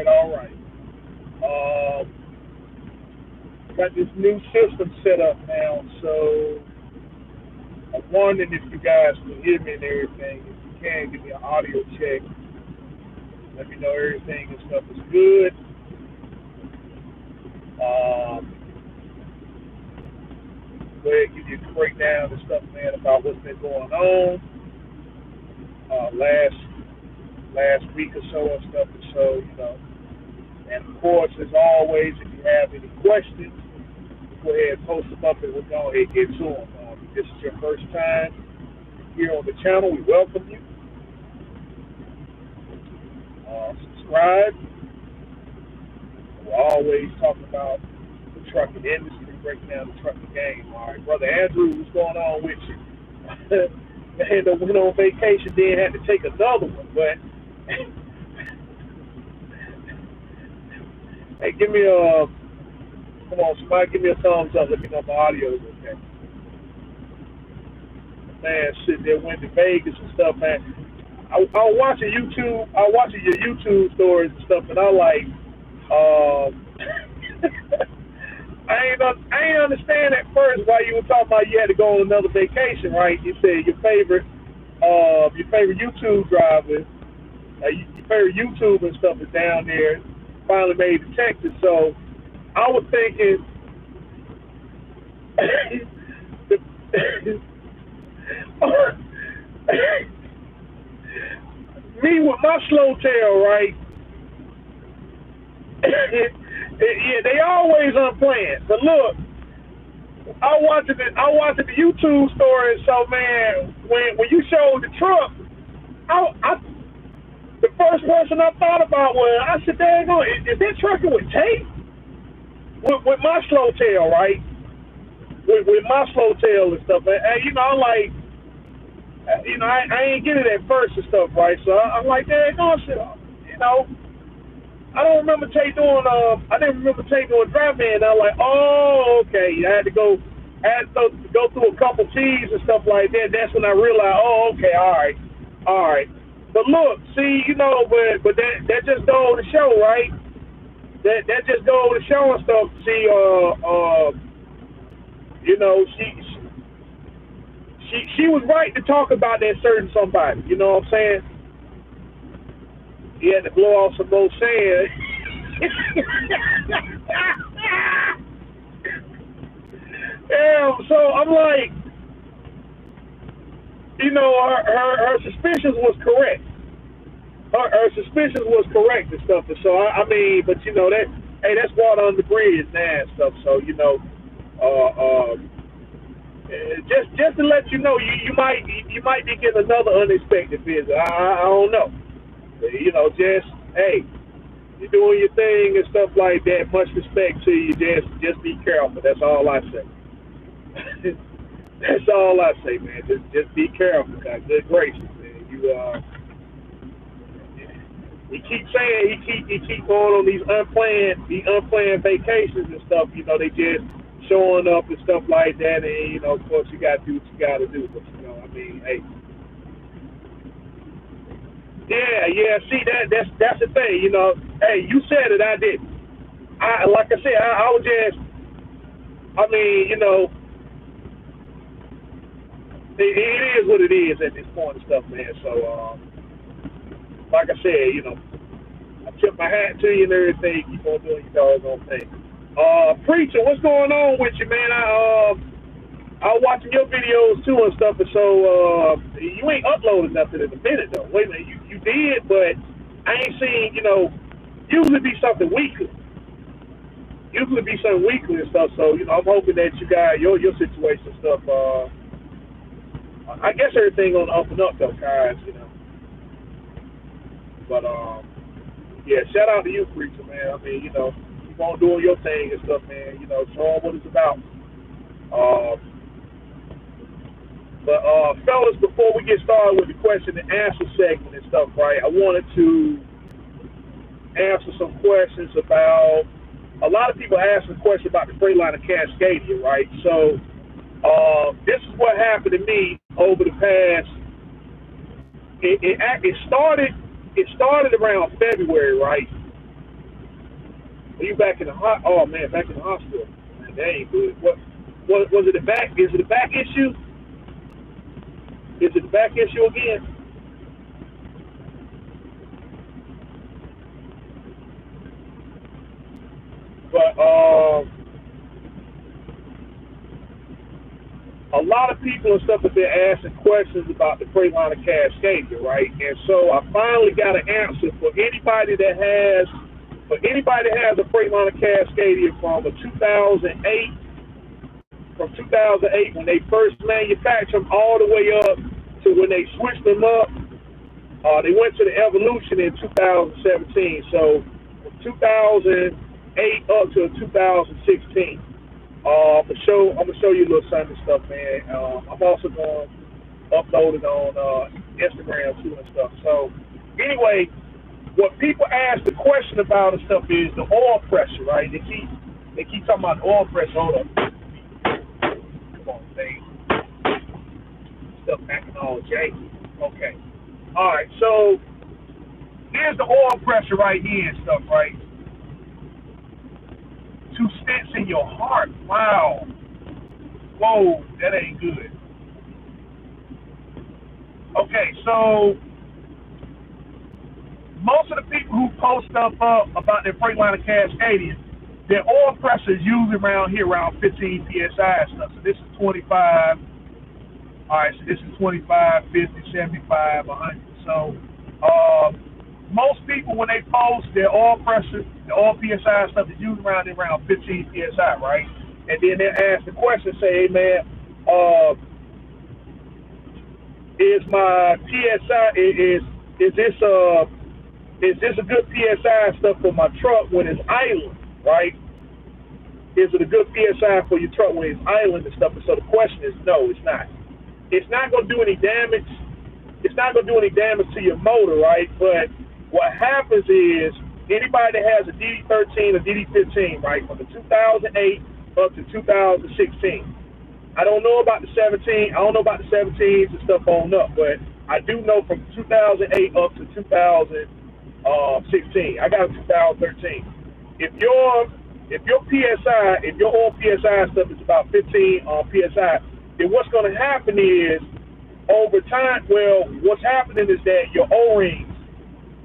all right. Got this new system set up now, so I'm wondering if you guys can hear me and everything. If you can, give me an audio check. Let me know everything and stuff is good. Go ahead and give you a breakdown and stuff, man, about what's been going on last week or so and stuff. And so, and of course, as always, if you have any questions, go ahead and post them up and we'll go ahead and get to them. If this is your first time here on the channel, we welcome you. Subscribe. We're always talking about the trucking industry, breaking down the trucking game. All right, Brother Andrew, what's going on with you? I went on vacation, then had to take another one, but hey, give me a, come on, somebody give me a thumbs up, let me know my audio is okay. Man, sitting there, went to Vegas and stuff, man. I was watching your YouTube stories and stuff, and I like, I ain't understand at first why you were talking about you had to go on another vacation, right? You said your favorite YouTube driver, your favorite YouTube and stuff is down there. Finally made it to Texas, so I was thinking, me with my slow tail, right? Yeah, they always unplanned. But look, I watched the YouTube story. So man, when you showed the truck, the first person I thought about was, I said, "Dang, is that trucking with tape?" With my slow tail, right? With my slow tail and stuff, and I'm like, I ain't get it at first and stuff, right? So I'm like, "Dang, no, shit, I don't remember Tay doing. I didn't remember Tay doing drive-in. I was like, oh, okay. I had to go through a couple T's and stuff like that. That's when I realized, oh, okay, all right. But look, see, but that just goes to show, right? That just goes to show and stuff. See, she was right to talk about that certain somebody. You know what I'm saying? He had to blow off some more sand. Yeah, so I'm like, her suspicions was correct. Her suspicions was correct and stuff. And so I mean, but that's water under the bridge now and stuff. So just to let you know, you might be getting another unexpected visit. I don't know. Just hey, you're doing your thing and stuff like that. Much respect to you. Just be careful. That's all I say. That's all I say, man. Just be careful. God, good gracious, man. He keeps saying he keep going on these unplanned vacations and stuff. They just showing up and stuff like that, and of course you got to do what you got to do. But I mean, hey. Yeah. See, that's the thing, Hey, you said it, I didn't. Like I said, I was just. I mean, it is what it is at this point and stuff, man. So, like I said, I tip my hat to you and everything. Keep on doing your doggone thing. Preacher, what's going on with you, man? I was watching your videos too and stuff, and so you ain't uploaded nothing in a minute though. Wait a minute, you did, but I ain't seen. Usually be something weekly. Usually be something weekly and stuff. So I'm hoping that you got your situation and stuff. I guess everything on the up and up though, guys. But yeah, shout out to you, preacher, man. I mean, keep on doing your thing and stuff, man. Showing what it's about. But fellas, before we get started with the question and answer segment and stuff, right? I wanted to answer some questions about. A lot of people ask a question about the Freightliner Cascadia, right? So this is what happened to me over the past. It started around February, right? Are you back in the hot? Oh man, back in the hospital. Man, that ain't good. What was it? The back? Is it a back issue? Is it the back issue again? But a lot of people and stuff have been asking questions about the Freightliner Cascadia, right? And so I finally got an answer for anybody that has a Freightliner Cascadia from a 2008, from 2008 when they first manufactured them all the way up to when they switched them up. They went to the Evolution in 2017. So from 2008 up to 2016. I'm gonna show you a little Sunday stuff, man. I'm also going to upload it on Instagram too and stuff. So anyway, what people ask the question about and stuff is the oil pressure, right? They keep talking about oil pressure. Hold up, come on, thing. Stuff acting all Jay. Okay. All right. So here's the oil pressure right here and stuff, right? 2 stents in your heart. Wow. Whoa, that ain't good. Okay, so most of the people who post stuff up about their Freightliner Cascadia, their oil pressure is usually around here, around 15 psi and stuff. So this is 25. All right, so this is 25, 50, 75, 100. So most people, when they post their oil pressure, the oil PSI stuff, is usually around 15 psi, right? And then they ask the question, say, hey man, is my PSI is this a good PSI stuff for my truck when it's idling, right? Is it a good PSI for your truck when it's idling and stuff? And so the question is, no, it's not. It's not going to do any damage. It's not going to do any damage to your motor, right? But what happens is anybody that has a DD13 or DD15, right, from the 2008 up to 2016. I don't know about the 17. I don't know about the 17s and stuff on up, but I do know from 2008 up to 2016. I got a 2013. If your PSI, if your oil PSI stuff is about 15 PSI, then what's going to happen is over time, well, what's happening is that your O-rings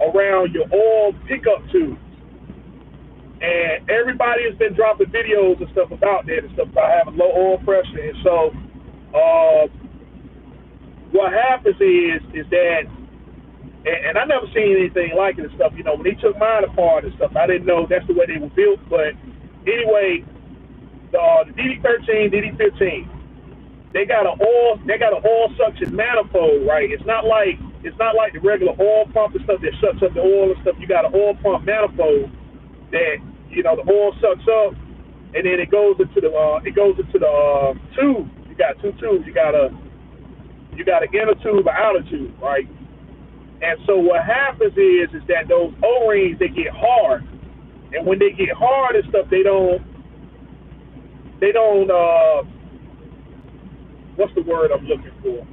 around your oil pickup tubes, and everybody has been dropping videos and stuff about that and stuff about having low oil pressure. And so what happens is that, and I never seen anything like it and stuff, you know, when they took mine apart and stuff, I didn't know that's the way they were built. But anyway, the DD13, DD15, they got an oil suction manifold, right? It's not like the regular oil pump and stuff that sucks up the oil and stuff. You got an oil pump manifold that, you know, the oil sucks up, and then it goes into the tube. You got 2 tubes. You got an inner tube, an outer tube, right? And so what happens is that those O-rings, they get hard, and when they get hard and stuff, they don't what's the word I'm looking for?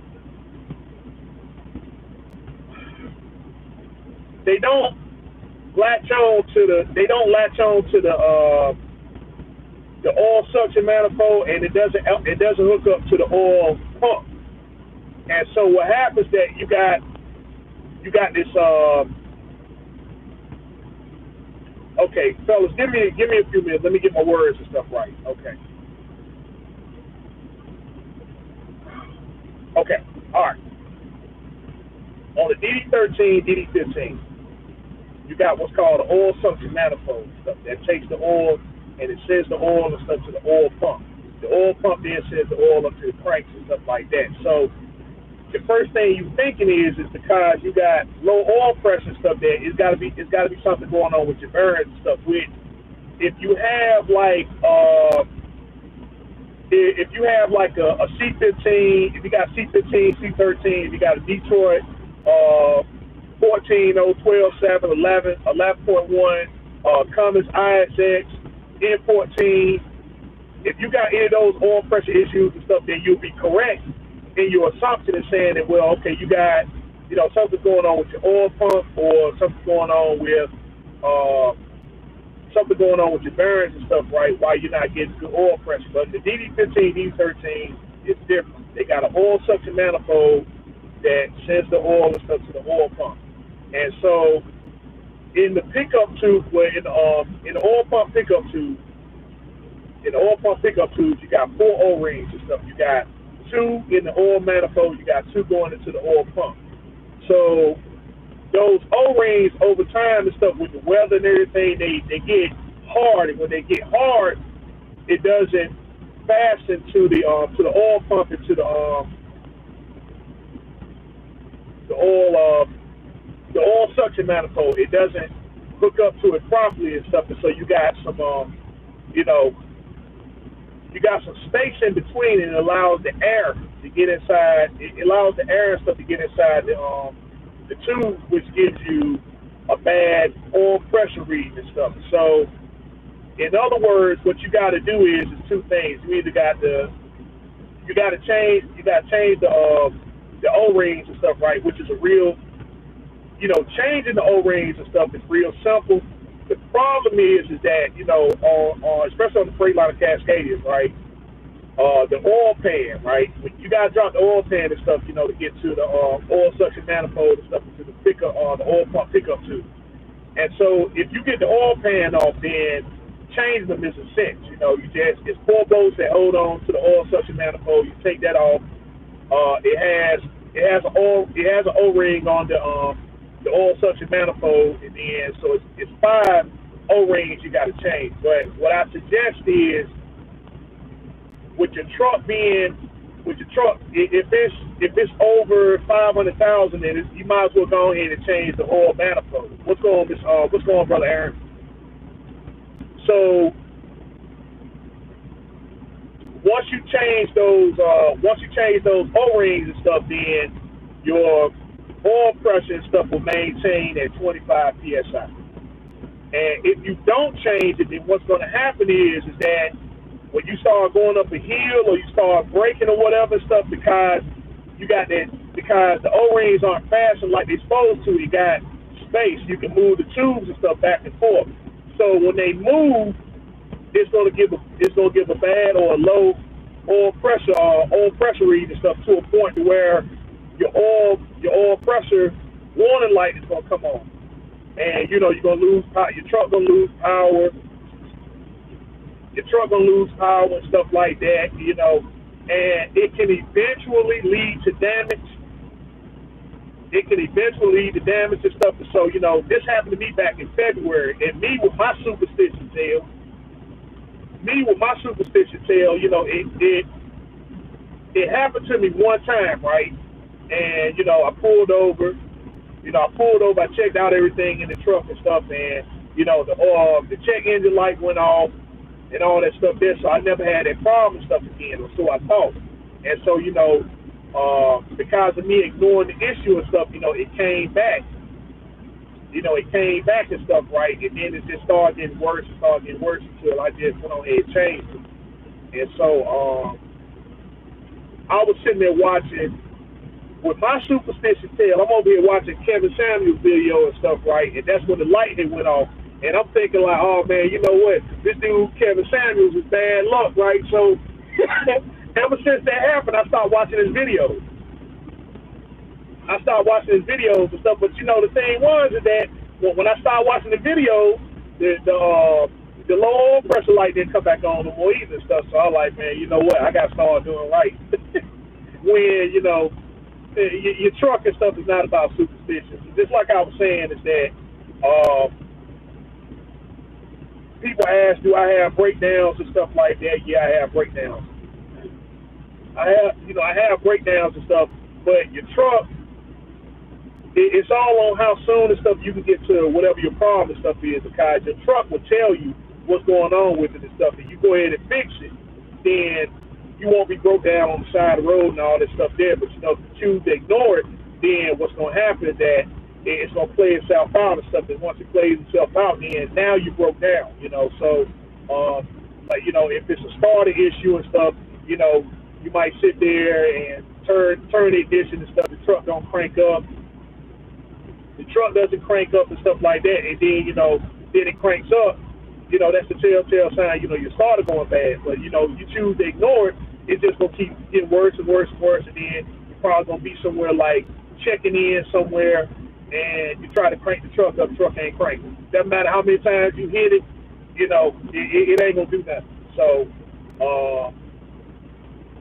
They don't latch on to the oil suction manifold, and it doesn't hook up to the oil pump. And so what happens is that you got this okay, fellas, give me a few minutes. Let me get my words and stuff right. Okay, all right. On the DD13, DD15, you got what's called the oil suction manifold stuff that takes the oil and it sends the oil and stuff to the oil pump. The oil pump then sends the oil up to the cranks and stuff like that. So the first thing you're thinking is because you got low oil pressure and stuff there, it's gotta be something going on with your bearings and stuff. If you have like a C15, if you got C15, C13, if you got a Detroit 14, 012, 7, 11, 11.1, Cummins ISX, N14, if you got any of those oil pressure issues and stuff, then you'll be correct in your assumption in saying that, well, okay, you got, you know, something going on with your oil pump or something going on with something going on with your bearings and stuff, right? Why you're not getting good oil pressure. But the DD15, D13 is different. They got an oil suction manifold that sends the oil and stuff to the oil pump. And so in the pickup tube, where in the oil pump pickup tube, in the oil pump pickup tubes, you got four O-rings and stuff. You got two in the oil manifold. You got two going into the oil pump. So those O-rings over time and stuff with the weather and everything, they get hard. And when they get hard, it doesn't fasten to the oil pump and to the oil suction manifold. It doesn't hook up to it properly and stuff. And so you got some you know you got some space in between, and it allows the air to get inside. It allows the air and stuff to get inside the tube, which gives you a bad oil pressure reading and stuff. So, in other words, what you got to do is two things. You either got to change the O-rings and stuff, right? Which is a real, changing the O-rings and stuff is real simple. The problem is that, on especially on the Freightliner Cascadians, right? The oil pan, right? When you gotta drop the oil pan and stuff, to get to the oil suction manifold and stuff to the pickup, the oil pump pickup tube. And so if you get the oil pan off, then change them is a sense. It's four bolts that hold on to the oil suction manifold. You take that off. It has an O-ring on the oil suction manifold, and then so it's five O-rings you got to change. But what I suggest is, with your truck, if it's over 500,000, then you might as well go ahead and change the oil manifold. What's going on, Brother Aaron? So once you change those O-rings and stuff, then your oil pressure and stuff will maintain at 25 psi. And if you don't change it, then what's going to happen is that when you start going up a hill or you start braking or whatever stuff, because the O-rings aren't fastened like they're supposed to, you got space. You can move the tubes and stuff back and forth. So when they move, it's going to give a bad or a low oil pressure read and stuff to a point to where your oil pressure warning light is going to come on, and you're going to lose power. Your truck going to lose power. Your truck going to lose power and stuff like that, and it can eventually lead to damage. It can eventually lead to damage and stuff. So, this happened to me back in February, and me with my superstition tail, it happened to me one time, right? And, I pulled over, I checked out everything in the truck and stuff, and, the check engine light went off and all that stuff there, so I never had that problem and stuff again, or so I thought. And so, because of me ignoring the issue and stuff, it came back. It came back and stuff, right? And then it just started getting worse until I just went on ahead and changed it. And so I was sitting there watching, with my superstitious tail, I'm over here watching Kevin Samuels video and stuff, right? And that's when the lightning went off. And I'm thinking like, oh man, you know what? This dude, Kevin Samuels, is bad luck, right? So ever since that happened, I started watching his videos. And stuff. But the thing was is that when I started watching the videos, the low oil pressure light didn't come back on no more either and stuff. So I was like, man, you know what? I got to start doing right. When, your truck and stuff is not about superstition. Just like I was saying is that people ask, do I have breakdowns and stuff like that? Yeah, I have breakdowns. I have breakdowns and stuff, but your truck, it's all on how soon and stuff you can get to whatever your problem and stuff is, because your truck will tell you what's going on with it and stuff. If you go ahead and fix it, then you won't be broke down on the side of the road and all that stuff there. But if you choose to ignore it, then what's going to happen is that it's going to play itself out and stuff. And once it plays itself out, then now you broke down, So, if it's a starter issue and stuff, you might sit there and turn the ignition and stuff. The truck don't crank up. The truck doesn't crank up and stuff like that. And then, then it cranks up. that's the telltale sign, your starter going bad. But, you choose to ignore it, it's just going to keep getting worse and worse and worse. And then you're probably going to be somewhere like checking in somewhere and you try to crank the truck up, truck ain't cranking. Doesn't matter how many times you hit it, it ain't going to do nothing. So, uh,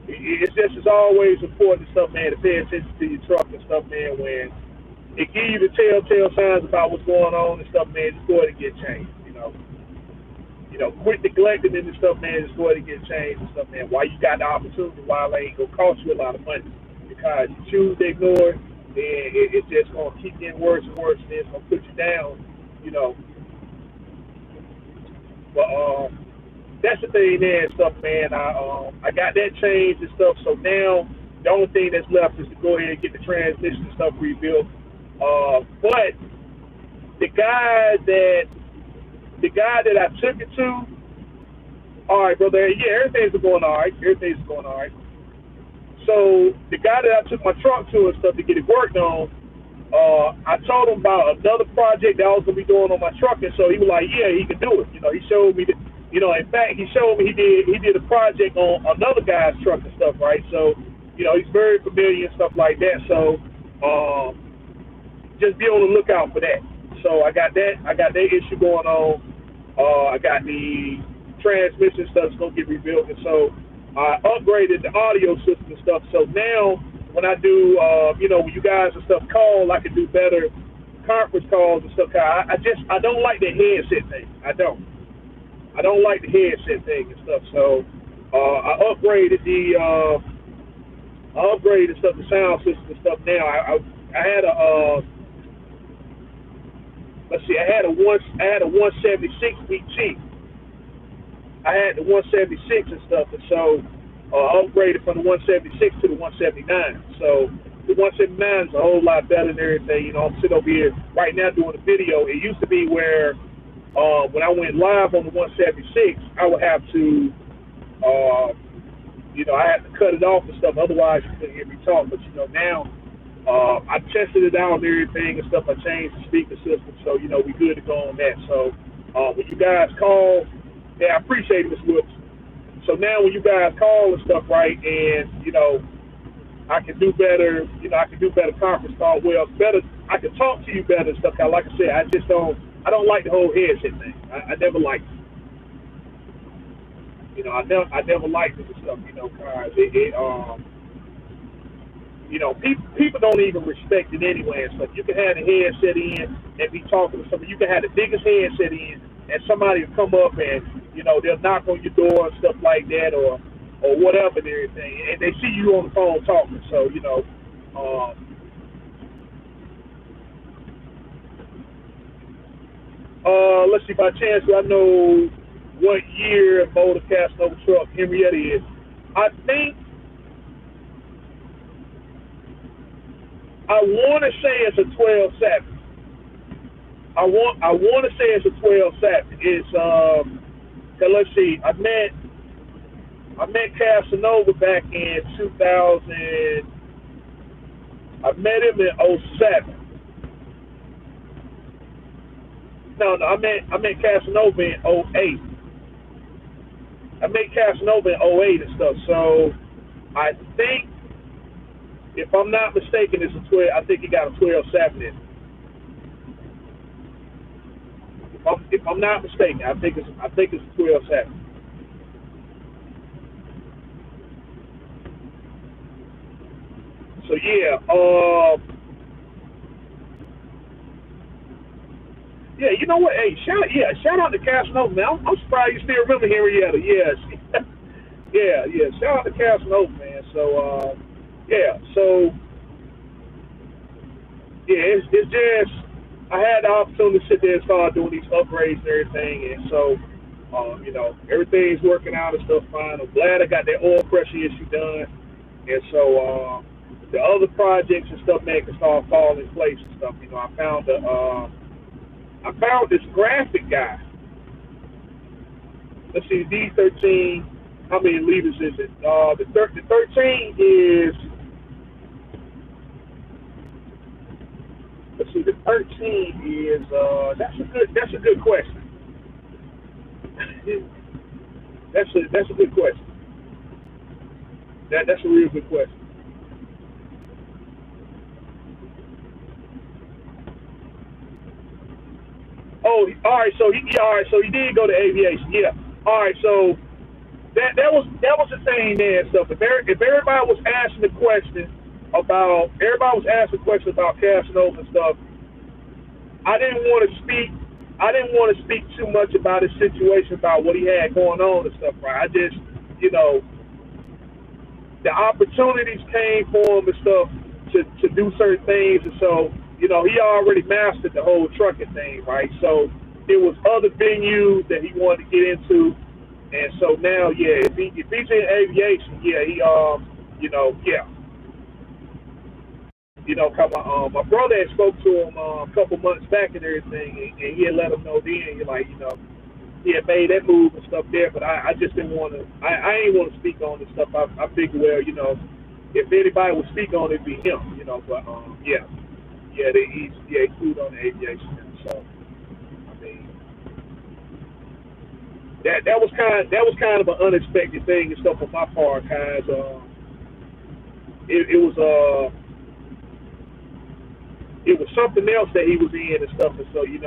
it's always important and stuff, man, to pay attention to your truck and stuff, man, when it gives you the telltale signs about what's going on and stuff, man, just go ahead and get changed. Quit neglecting it and stuff, man. Just go ahead and get changed and stuff, man. While you got the opportunity, while it ain't gonna cost you a lot of money, because you choose to ignore it, then it's just gonna keep getting worse and worse, and it's gonna put you down, you know. But that's the thing there and stuff, man. I got that changed and stuff, so now the only thing that's left is to go ahead and get the transmission and stuff rebuilt. But the guy that I took it to, all right, brother. Yeah, everything's going all right. Everything's going all right. So the guy that I took my truck to and stuff to get it worked on, I told him about another project that I was gonna be doing on my truck, and so he was like, "Yeah, he can do it." He showed me that. In fact, he showed me he did a project on another guy's truck and stuff, right? So, he's very familiar and stuff like that. So, just be on the lookout for that. So I got that issue going on. I got the transmission stuff's gonna get rebuilt, and so I upgraded the audio system and stuff. So now when I do, when you guys and stuff call, I can do better conference calls and stuff. I don't like the headset thing. I don't like the headset thing and stuff. So I upgraded the sound system and stuff. Now I had a let's see, I had a 176 VT. I had the 176 and stuff, and so upgraded from the 176 to the 179. So the 179 is a whole lot better than everything. I'm sitting over here right now doing a video. It used to be where when I went live on the 176, I would have to, I had to cut it off and stuff. Otherwise, you couldn't hear me talk. But now. I tested it out and everything and stuff. I changed the speaker system, so we good to go on that. So when you guys call, I appreciate it, Ms. Wilkes. So now when you guys call and stuff, right, and I can do better. I can do better conference call. Well, better. I can talk to you better and stuff. Like I said, I don't like the whole headset thing. I never liked it. I never liked it and stuff. Cause people don't even respect it anyway. So you can have the headset in and be talking to somebody. You can have the biggest headset in, and somebody will come up and they'll knock on your door and stuff like that, or whatever and everything, and they see you on the phone talking. So let's see. By chance, do I know what year motor Casanova truck Henrietta is? I think. I want to say it's a 12-7. I want to say it's a 12-7. It's let's see. I met Casanova back in 2000. I met him in '07. No, I met Casanova in '08. I met Casanova in '08 and stuff. So I think, if I'm not mistaken, it's a 12. I think he got a 12-7 in it. If I'm not mistaken, I think it's a 12-7. So yeah, you know what? Hey, shout out to Casanova, man. I'm surprised you still remember Henrietta. Yes, yeah. Shout out to Casanova, man. So so it's just I had the opportunity to sit there and start doing these upgrades and everything, and so everything's working out and stuff fine. I'm glad I got that oil pressure issue done, and so the other projects and stuff, man, can start falling in place and stuff. I found this graphic guy. Let's see, D13. How many liters is it? The 13 is. Let's see, the 13 is. That's a good question. That's a good question. That's a real good question. Oh, all right. So he yeah, all right. So he did go to aviation. Yeah. All right. So that was the thing there and stuff. If everybody was asking the question about everybody was asking questions about Casanova and stuff, I didn't want to speak. I didn't want to speak too much about his situation, about what he had going on and stuff. Right. I just, you know, the opportunities came for him and stuff to do certain things, and so he already mastered the whole trucking thing, right? So it was other venues that he wanted to get into, and so now, yeah, if he's in aviation, yeah, yeah, cause my brother had spoke to him a couple months back and everything, and he had let him know then, he had made that move and stuff there, but I just didn't want to. I ain't want to speak on this stuff. I figured, well, if anybody would speak on it, it'd be him, But yeah, he's flew on the aviation. So I mean, that was kind of an unexpected thing and stuff on my part, guys. It was it was something else that he was in and stuff, and so he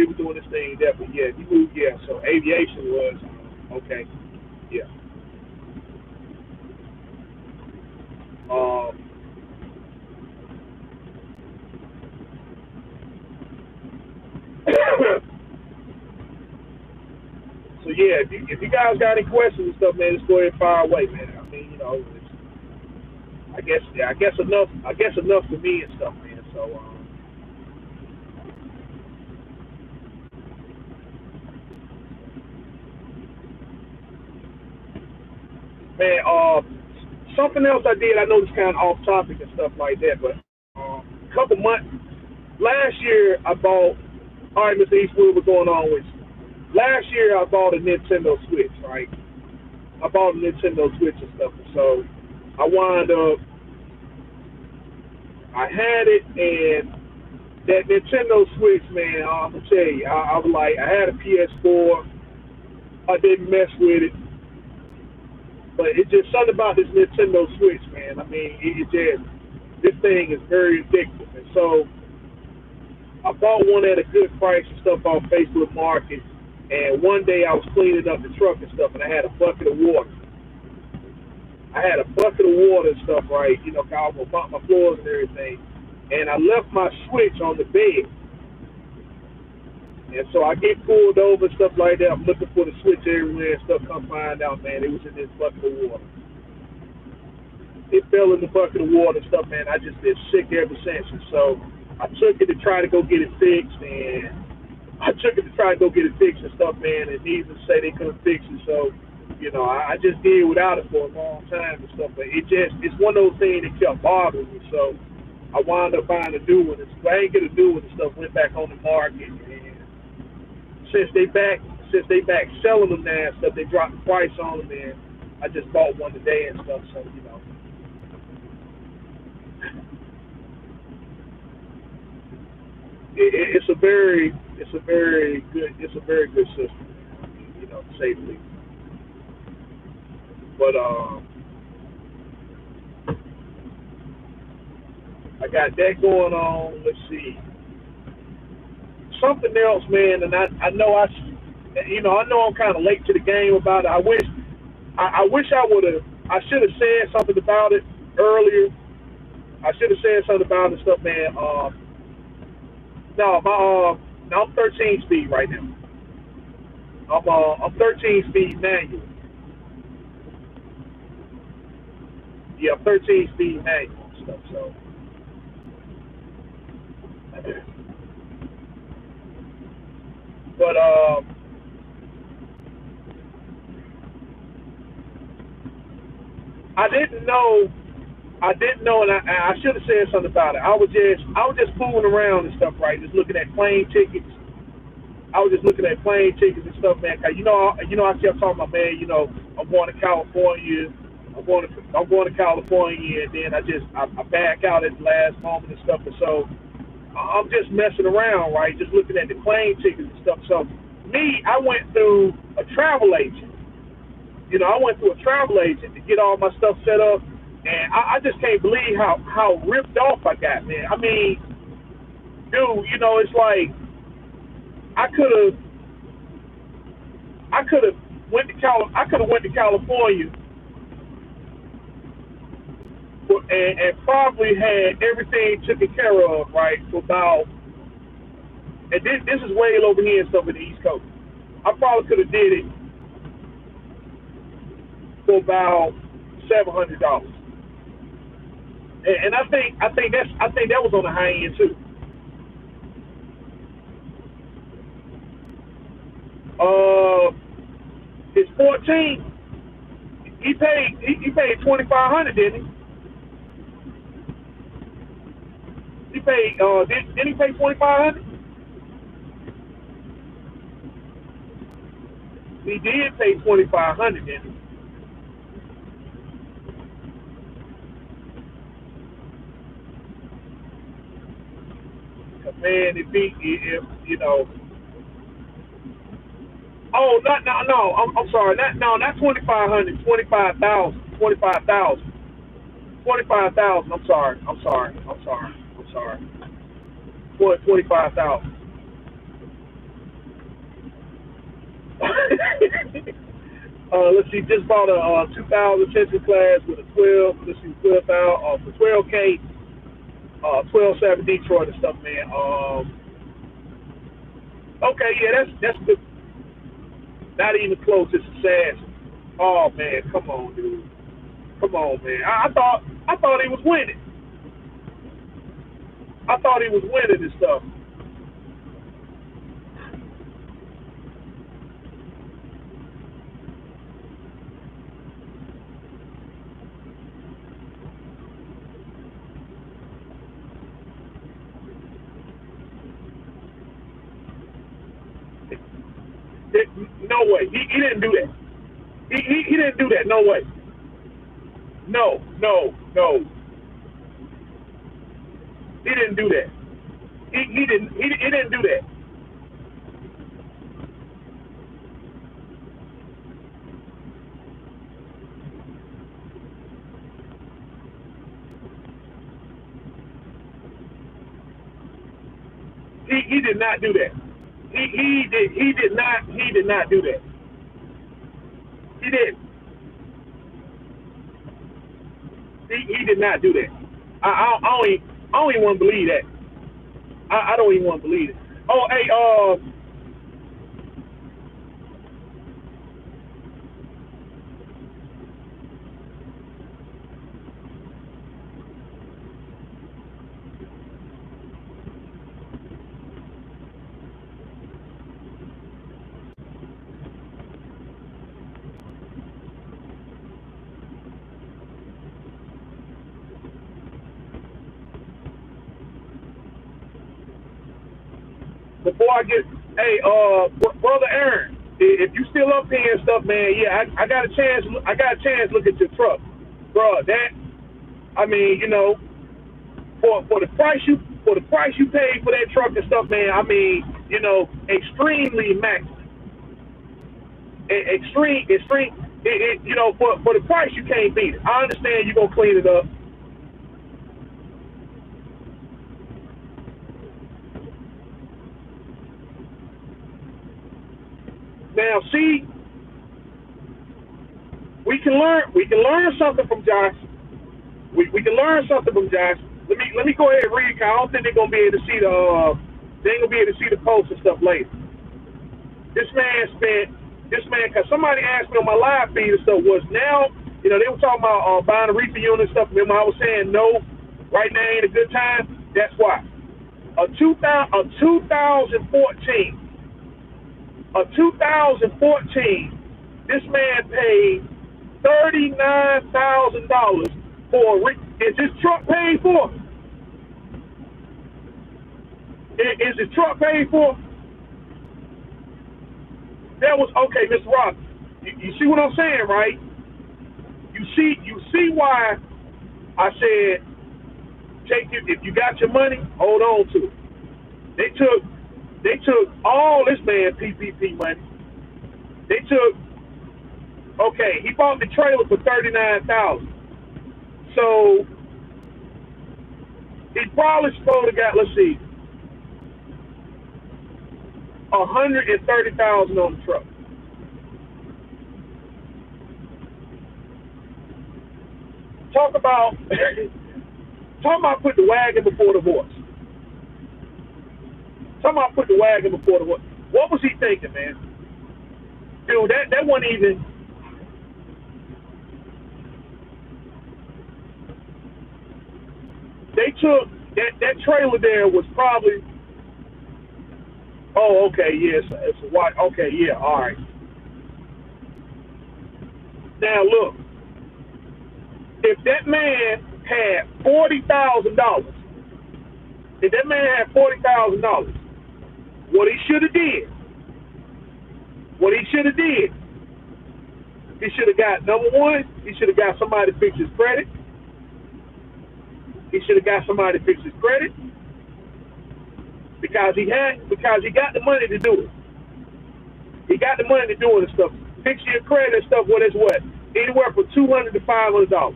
was doing this thing there. But yeah, he moved. Yeah, so aviation was okay. Yeah. Um, So yeah, if you guys got any questions and stuff, man, just go ahead and fire away, man. I mean, I guess enough. I guess enough for me and stuff, man. So, man, something else I did. I know it's kind of off topic and stuff like that, but a couple months last year, I bought. All right, Mr. Eastwood, what's going on with you? Last year, I bought a Nintendo Switch, right? I bought a Nintendo Switch and stuff, and so I wound up. I had it, and that Nintendo Switch, man, I'm gonna tell you, I was like, I had a PS4, I didn't mess with it, but it's just something about this Nintendo Switch, man. I mean, it just this thing is very addictive, and so I bought one at a good price and stuff off Facebook Market. And one day I was cleaning up the truck and stuff, and I had a bucket of water. I had a bucket of water and stuff, right? 'Cause I was gonna bump my floors and everything. And I left my switch on the bed. And so I get pulled over and stuff like that. I'm looking for the switch everywhere and stuff. Come find out, man, it was in this bucket of water. It fell in the bucket of water and stuff, man. I just been sick ever since. And so I took it to try to go get it fixed, and I took it to try to go get it fixed and stuff, man. And needless to say, they couldn't fix it. So, I just did without it for a long time and stuff. But it's one of those things that kept bothering me. So I wound up buying a new one. And so I ain't get a new one and stuff. Went back on the market, and since they back selling them now and stuff, they dropped the price on them, and I just bought one today and stuff. So it's a very good system. To say the least. But I got that going on. Let's see, something else, man. And I know I know I'm kind of late to the game about it. I wish I would have. I should have said something about it earlier. I should have said something about it and stuff, man. No, no, I'm 13 speed right now. I'm 13 speed manual. Yeah, I'm 13 speed manual and stuff. So, but I didn't know. I didn't know, and I should have said something about it. I was just fooling around and stuff, right? Just looking at plane tickets. I was just looking at plane tickets and stuff, man. 'Cause I kept talking about, man. I'm going to California. I'm going to California, and then I back out at the last moment and stuff. And so I'm just messing around, right? Just looking at the plane tickets and stuff. So me, I went through a travel agent. You know, I went through a travel agent to get all my stuff set up, and I just can't believe how ripped off I got, man. I mean, dude, you know, it's like I could have I could have went to California and probably had everything taken care of, right, for about, and this is way over here and stuff in the East Coast. I probably could have did it for about $700, and I think that was on the high end too. Uh, it's 14. He paid 2,500, didn't he? He paid didn't he pay 2,500? He did pay 2,500, didn't he? Man, if you know. Oh, not no no. I'm sorry. Not 2,500. 25,000. 25,000. 25,000. I'm sorry. I'm sorry. I'm sorry. I'm sorry. 25,000. Let's see. Just bought a 2000 Century class with a 12. Let's see, 12,000 for 12K. 12.7 Detroit and stuff, man. Okay, yeah, that's good. Not even close. It's sad. Oh man, come on, dude. Come on, man. I thought he was winning. I thought he was winning and stuff. No way. He didn't do that. He didn't do that. No way. No, no, no. He didn't do that. He didn't do that. He did not do that. He did not do that. He did. He did not do that. I don't even want to believe that. I don't even want to believe it. Oh, hey, before I get, hey, brother Aaron, if you still up here and stuff, man, yeah, I got a chance. I got a chance. Look at your truck, bro. That, I mean, you know, for the price you paid for that truck and stuff, man. I mean, you know, extremely immaculate, extreme. You know, for the price you can't beat it. I understand you gonna clean it up. Now, see, we can learn something from Josh. We can learn something from Josh. Let me go ahead and read. 'Cause I don't think they're gonna be able to see the they ain't gonna be able to see the post and stuff later. This man, because somebody asked me on my live feed and stuff, was now, you know, they were talking about buying a reefer unit and stuff. Remember, I was saying no, right now ain't a good time. That's why. A 2014, this man paid $39,000 for a is his truck paid for? Is his truck paid for? That was okay, Mr. Ross. You see what I'm saying, right? You see why I said take it if you got your money, hold on to it. They took They took all this man PPP money. They took, okay, he bought the trailer for $39,000. So he probably supposed to got, let's see, $130,000 on the truck. Talk about talk about put the wagon before the horse. Talk about put the wagon before the horse. What was he thinking, man? Dude, that wasn't even. They took that trailer there was probably. Oh, okay, yes, it's a white. Okay, yeah, all right. Now look, if that man had $40,000, if that man had $40,000, what he should have did, what he should have did, he should have got, number one, he should have got somebody to fix his credit. He should have got somebody to fix his credit because he got the money to do it. He got the money to do it and stuff. Fix your credit and stuff. What is what? Anywhere from $200 to $500.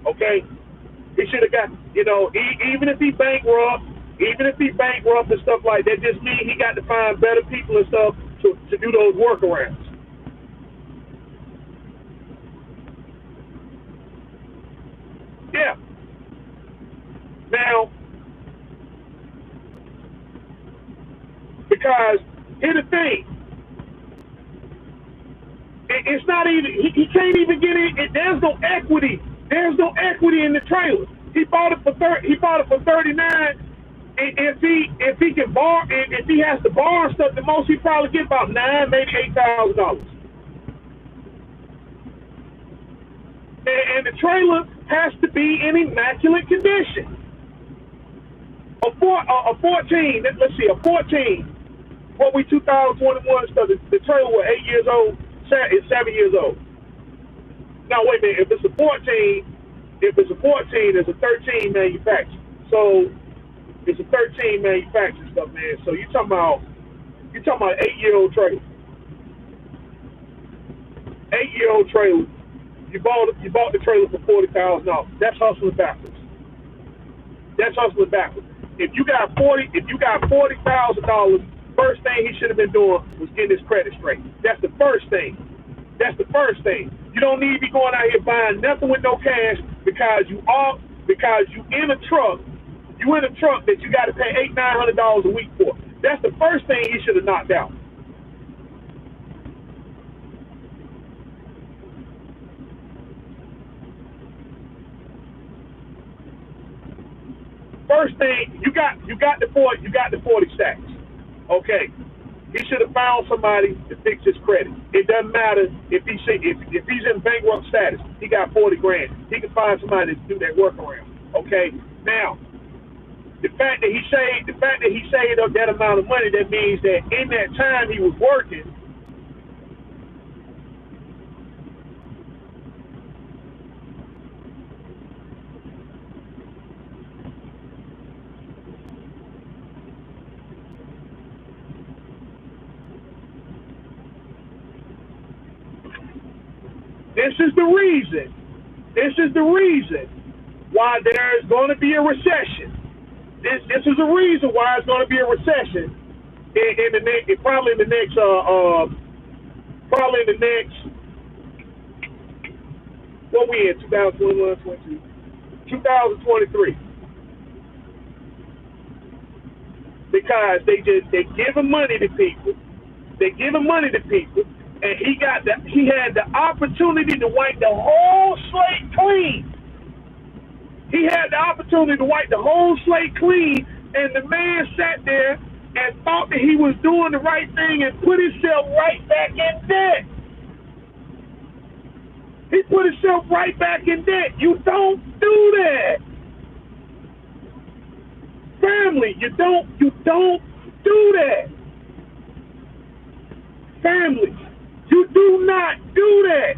Okay, he should have got. Even if he bankrupt, and stuff like that, just means he got to find better people and stuff to do those workarounds. Yeah. Now, because here's the thing, it's not even. He can't even get it. There's no equity. There's no equity in the trailer. He bought it for 30. He bought it for 39. If he can borrow, if he has to borrow stuff, the most he probably get about $9,000, maybe $8,000. And the trailer has to be in immaculate condition. A 14. Let's see, a 14. What we 2021 stuff? The trailer was 8 years old. It's 7 years old. Now wait a minute. If it's a 14, it's a 13 manufacturer. So it's a 13 manufacturer stuff, man. So you're talking about 8-year-old trailer. 8-year-old trailer. You bought the trailer for $40,000. That's hustling backwards. That's hustling backwards. If you got $40,000, first thing he should have been doing was getting his credit straight. That's the first thing. You don't need to be going out here buying nothing with no cash because you in a truck. You in a truck that you got to pay $800-900 a week for. That's the first thing he should have knocked out. First thing, you got the 40 stacks. Okay. He should have found somebody to fix his credit. It doesn't matter if he's in bankrupt status. He got 40 grand. He can find somebody to do that workaround. Okay. Now, the fact that he saved up that amount of money, that means that in that time he was working, This is the reason why there is going to be a recession. This is the reason why it's going to be a recession in the next, probably in the next, what we in, 2021, 22, 2023. Because they giving money to people. And he had the opportunity to wipe the whole slate clean. And the man sat there and thought that he was doing the right thing and put himself right back in debt. He put himself right back in debt. You don't do that. Family, you don't do that. Family, you do not do that.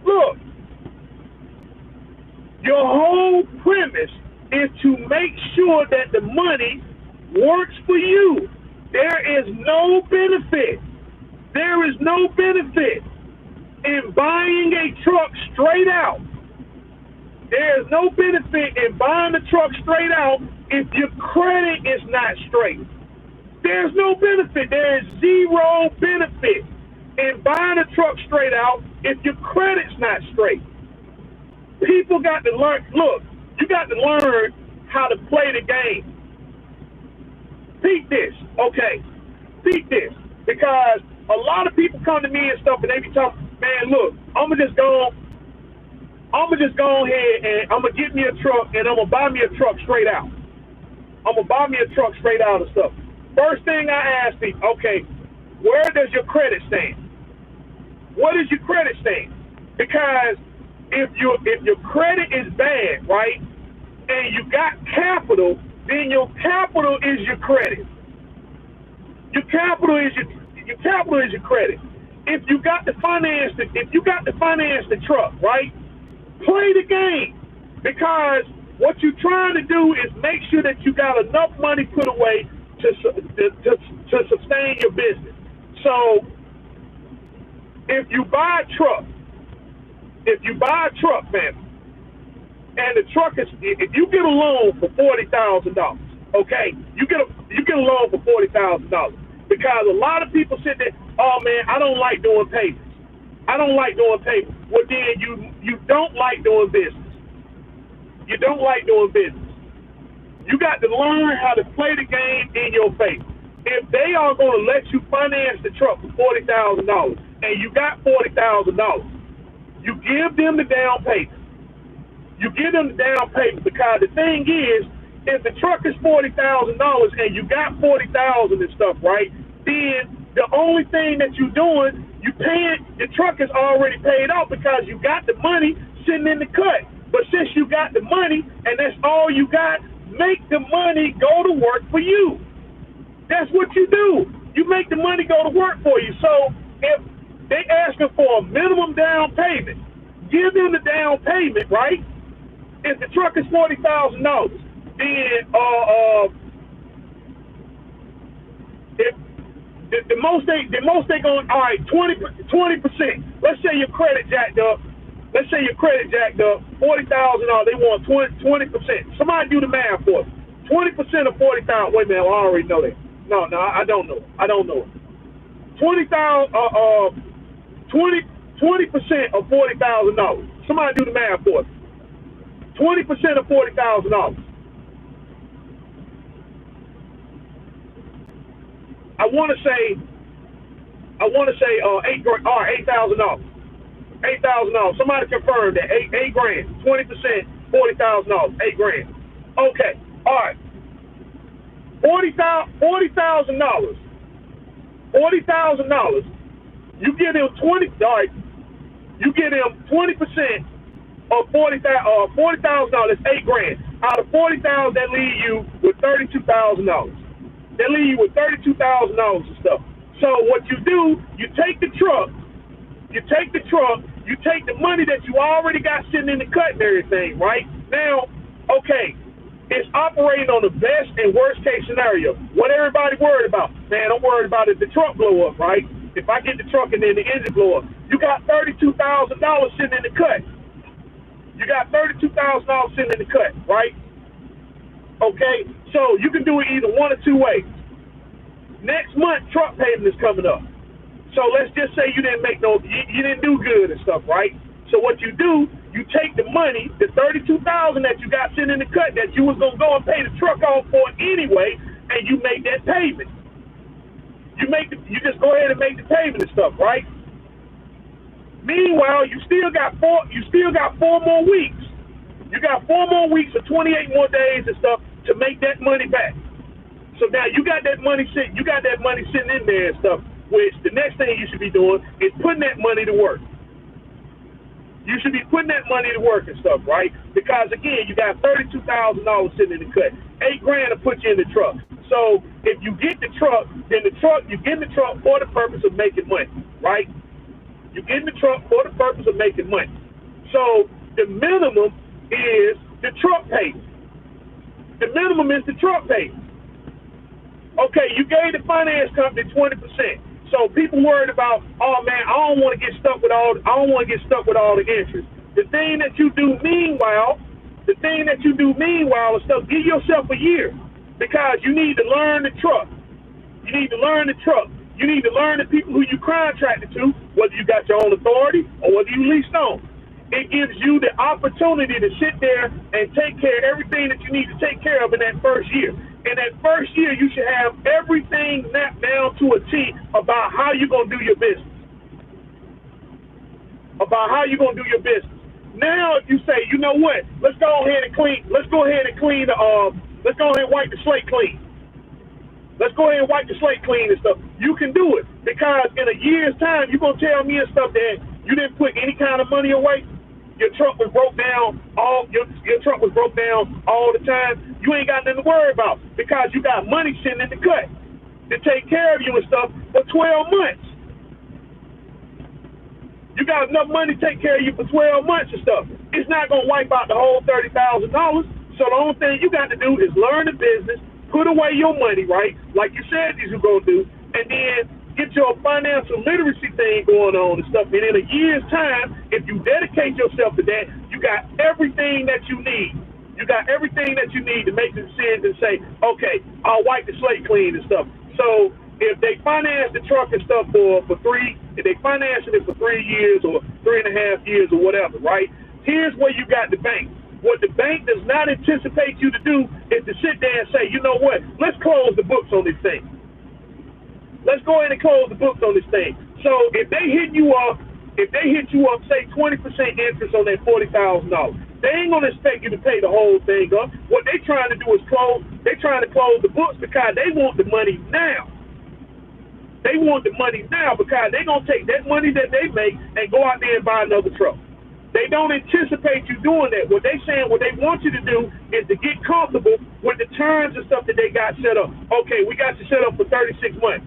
Look, your whole premise is to make sure that the money works for you. There is no benefit. There is no benefit in buying a truck straight out. There is no benefit in buying a truck straight out if your credit is not straight. There's no benefit. There is zero benefit in buying a truck straight out if your credit's not straight. People got to learn. Look, you got to learn how to play the game. Peep this, okay? Peep this, because a lot of people come to me and stuff, and they be talking, man, look, I'ma just go ahead and I'm gonna get me a truck, and I'm gonna buy me a truck straight out. I'm gonna buy me a truck straight out and stuff. First thing I ask people, okay, where does your credit stand? What is your credit stand? Because if your credit is bad, right, and you got capital, then your capital is your credit. Your capital is your credit. If you got to finance the truck, right, play the game, because what you're trying to do is make sure that you got enough money put away to sustain your business. So if you buy a truck, man, and the truck is, if you get a loan for $40,000, okay, you get a loan for $40,000, because a lot of people sit there, oh man, I don't like doing payments. I don't like doing payments. Well, then you don't like doing business. You don't like doing business. You got to learn how to play the game in your favor. If they are going to let you finance the truck for $40,000 and you got $40,000, you give them the down payment. You give them the down payment, because the thing is, if the truck is $40,000 and you got $40,000 and stuff, right? Then the only thing that you're doing, you paying, the truck is already paid off because you got the money sitting in the cut. But since you got the money and that's all you got, make the money go to work for you. That's what you do. You make the money go to work for you. So if they asking for a minimum down payment, give them the down payment, right? If the truck is $40,000, then if the most they going, all right, 20%. Let's say your credit jacked up. Let's say your credit jacked up, $40,000. They want 20%. Somebody do the math for us. 20% of $40,000. Wait a minute, I already know that. No, I don't know. I don't know it. 20% of $40,000. Somebody do the math for us. 20% of $40,000. I want to say $8,000. $8,000. Somebody confirm that. $8 grand. 20%, $40,000. $8 grand. Okay. All right. $40,000. $40,000. You get him 20. All right. You get him 20% of $40,000. That's $8 grand. Out of $40,000, that leave you with $32,000. They leave you with $32,000 and stuff. So what you do, you take the truck, you take the money that you already got sitting in the cut and everything, right? Now, okay, it's operating on the best and worst case scenario. What everybody worried about? Man, I'm worried about if the truck blow up, right? If I get the truck and then the engine blow up. You got $32,000 sitting in the cut. You got $32,000 sitting in the cut, right? Okay, so you can do it either one or two ways. Next month, truck payment is coming up. So let's just say you didn't you didn't do good and stuff, right? So what you do, you take the money, the $32,000 that you got sitting in the cut that you was gonna go and pay the truck off for anyway, and you make that payment. You just go ahead and make the payment and stuff, right? Meanwhile, you still got 4 more weeks. You got 4 more weeks or 28 more days and stuff to make that money back. So now you got that money sitting in there and stuff, which the next thing you should be doing is putting that money to work. You should be putting that money to work and stuff, right? Because again, you got $32,000 sitting in the cut. $8 grand to put you in the truck. So if you get the truck, then you get in the truck for the purpose of making money, right? You get in the truck for the purpose of making money. So the minimum is the truck payment. The minimum is the truck payment. Okay, you gave the finance company 20%. So people worried about, oh man, I don't want to get stuck with all the interest. The thing that you do meanwhile is stuff, give yourself a year because you need to learn the truck. You need to learn the truck. You need to learn the people who you contracted to, whether you got your own authority or whether you leased on. It gives you the opportunity to sit there and take care of everything that you need to take care of in that first year. In that first year, you should have everything mapped down to a T about how you're going to do your business. Now, if you say, you know what, let's go ahead and wipe the slate clean. Let's go ahead and wipe the slate clean and stuff. You can do it because in a year's time, you're going to tell me and stuff that you didn't put any kind of money away. Your truck was broke down all the time. You ain't got nothing to worry about because you got money sitting in the cut to take care of you and stuff for 12 months. You got enough money to take care of you for 12 months and stuff. It's not going to wipe out the whole $30,000. So the only thing you got to do is learn the business, put away your money, right, like you said you were going to do, and then get your financial literacy thing going on and stuff. And in a year's time, if you dedicate yourself to that, you got everything that you need. You got everything that you need to make the decision and say, okay, I'll wipe the slate clean and stuff. So if they finance the truck and stuff if they financing it for 3 years or 3.5 years or whatever, right? Here's where you got the bank. What the bank does not anticipate you to do is to sit there and say, you know what, let's close the books on this thing. Let's go ahead and close the books on this thing. So if they hit you up, say 20% interest on that $40,000, they ain't gonna expect you to pay the whole thing up. What they trying to do is close the books because they want the money now. They want the money now because they're gonna take that money that they make and go out there and buy another truck. They don't anticipate you doing that. What they want you to do is to get comfortable with the terms and stuff that they got set up. Okay, we got you set up for 36 months.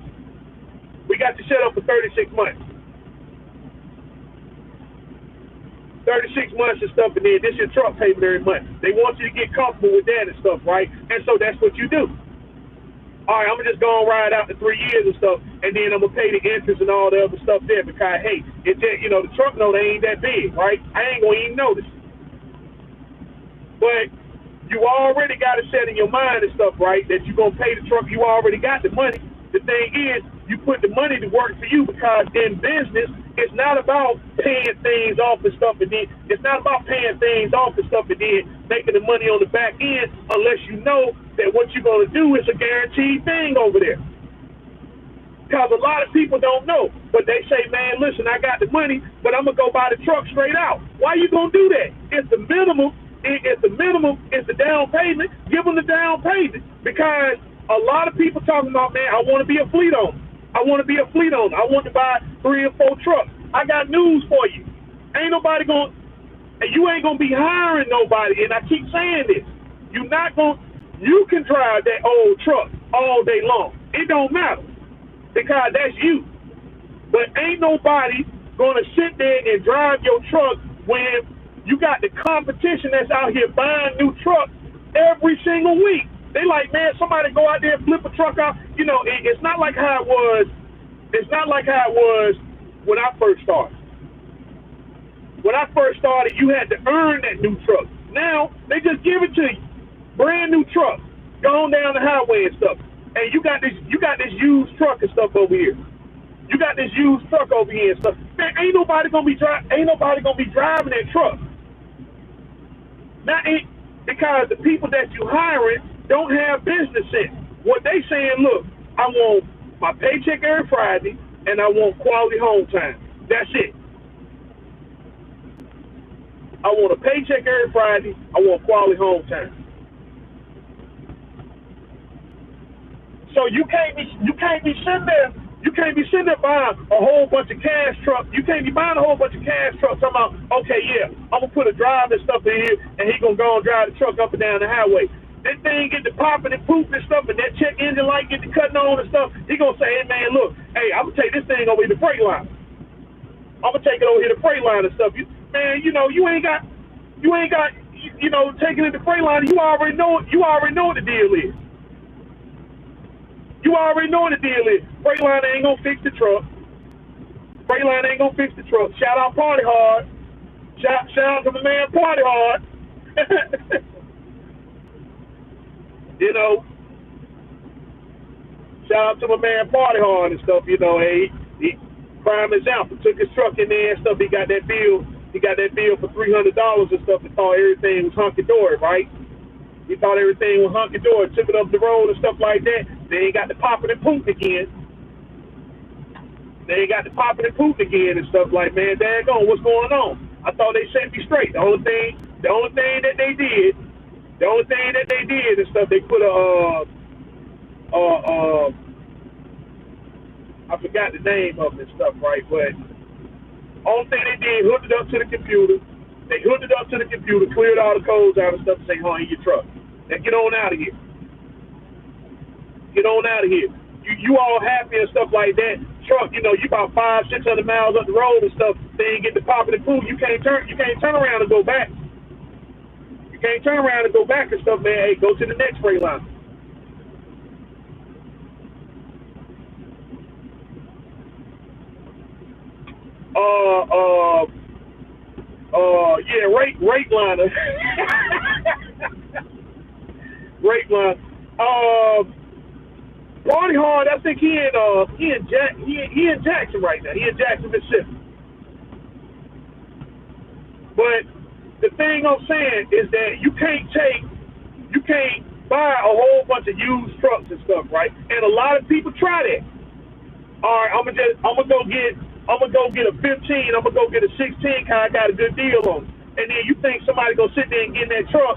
36 months and stuff, and then this is your truck payment every month. They want you to get comfortable with that and stuff, right? And so that's what you do. All right, I'm going to just go and ride out the 3 years and stuff, and then I'm going to pay the interest and all the other stuff there because, hey, the truck note ain't that big, right? I ain't going to even notice. But you already got it set in your mind and stuff, right, that you're going to pay the truck. You already got the money. The thing is, you put the money to work for you because in business, it's not about paying things off and stuff and then making the money on the back end unless you know that what you're going to do is a guaranteed thing over there. Because a lot of people don't know, but they say, man, listen, I got the money, but I'm going to go buy the truck straight out. Why you going to do that? It's the minimum. It's the down payment. Give them the down payment because a lot of people talking about, man, I want to be a fleet owner. I want to buy 3 or 4 trucks. I got news for you. You ain't going to be hiring nobody, and I keep saying this. You can drive that old truck all day long. It don't matter because that's you. But ain't nobody going to sit there and drive your truck when you got the competition that's out here buying new trucks every single week. They like, man, somebody go out there and flip a truck out. It's not like how it was. It's not like how it was when I first started. When I first started, you had to earn that new truck. Now they just give it to you, brand new truck, going down the highway and stuff. And you got this used truck and stuff over here. You got this used truck over here and stuff. Man, ain't nobody gonna be driving that truck. Because the people that you hiring don't have business sense. What they saying, look, I want my paycheck every Friday and I want quality home time. That's it. I want a paycheck every Friday. I want quality home time. So you can't be sitting there. You can't be sitting there buying a whole bunch of cash trucks. You can't be buying a whole bunch of cash trucks talking about, okay, yeah, I'm going to put a driver and stuff in here, and he's going to go and drive the truck up and down the highway. That thing get to popping and pooping and stuff, and that check engine light get to cutting on and stuff. He going to say, hey, man, look, hey, I'm going to take this thing over here to the freight line. I'm going to take it over here to the freight line and stuff. You ain't got you know, taking it to Freightliner, you already know what the deal is. You already know what the deal is. Freightliner ain't gonna fix the truck. Freightliner ain't gonna fix the truck. Shout out Party Hard. Shout out to my man Party Hard. You know, shout out to my man Party Hard and stuff. You know, hey, prime example. Took his truck in there and stuff. He got that bill. He got that bill for $300 and stuff. And thought everything was hunky dory, right? He thought everything was hunky dory. Took it up the road and stuff like that. They ain't got the popping and poop again. They ain't got the popping and poop again and stuff like, man, daggone, what's going on? I thought they set me straight. The only thing that they did and stuff, they put I forgot the name of it and stuff, right? But only thing they did, hooked it up to the computer. They hooked it up to the computer, cleared all the codes out and stuff, and say, "Huh, in your truck. Now get on out of here. Get on out of here." You all happy and stuff like that. Truck, you know, you about 500-600 miles up the road and stuff. They ain't get the popping and poop. You can't turn around and go back. You can't turn around and go back and stuff, man. Hey, go to the next Freightliner. Yeah, rate liner. Rate line. Party Hard, I think he in Jackson right now. He in Jackson, Mississippi. But the thing I'm saying is that you can't buy a whole bunch of used trucks and stuff, right? And a lot of people try that. All right, I'm gonna go get a 15. I'm gonna go get a 16. I got a good deal on it. And then you think somebody gonna sit there and get in that truck?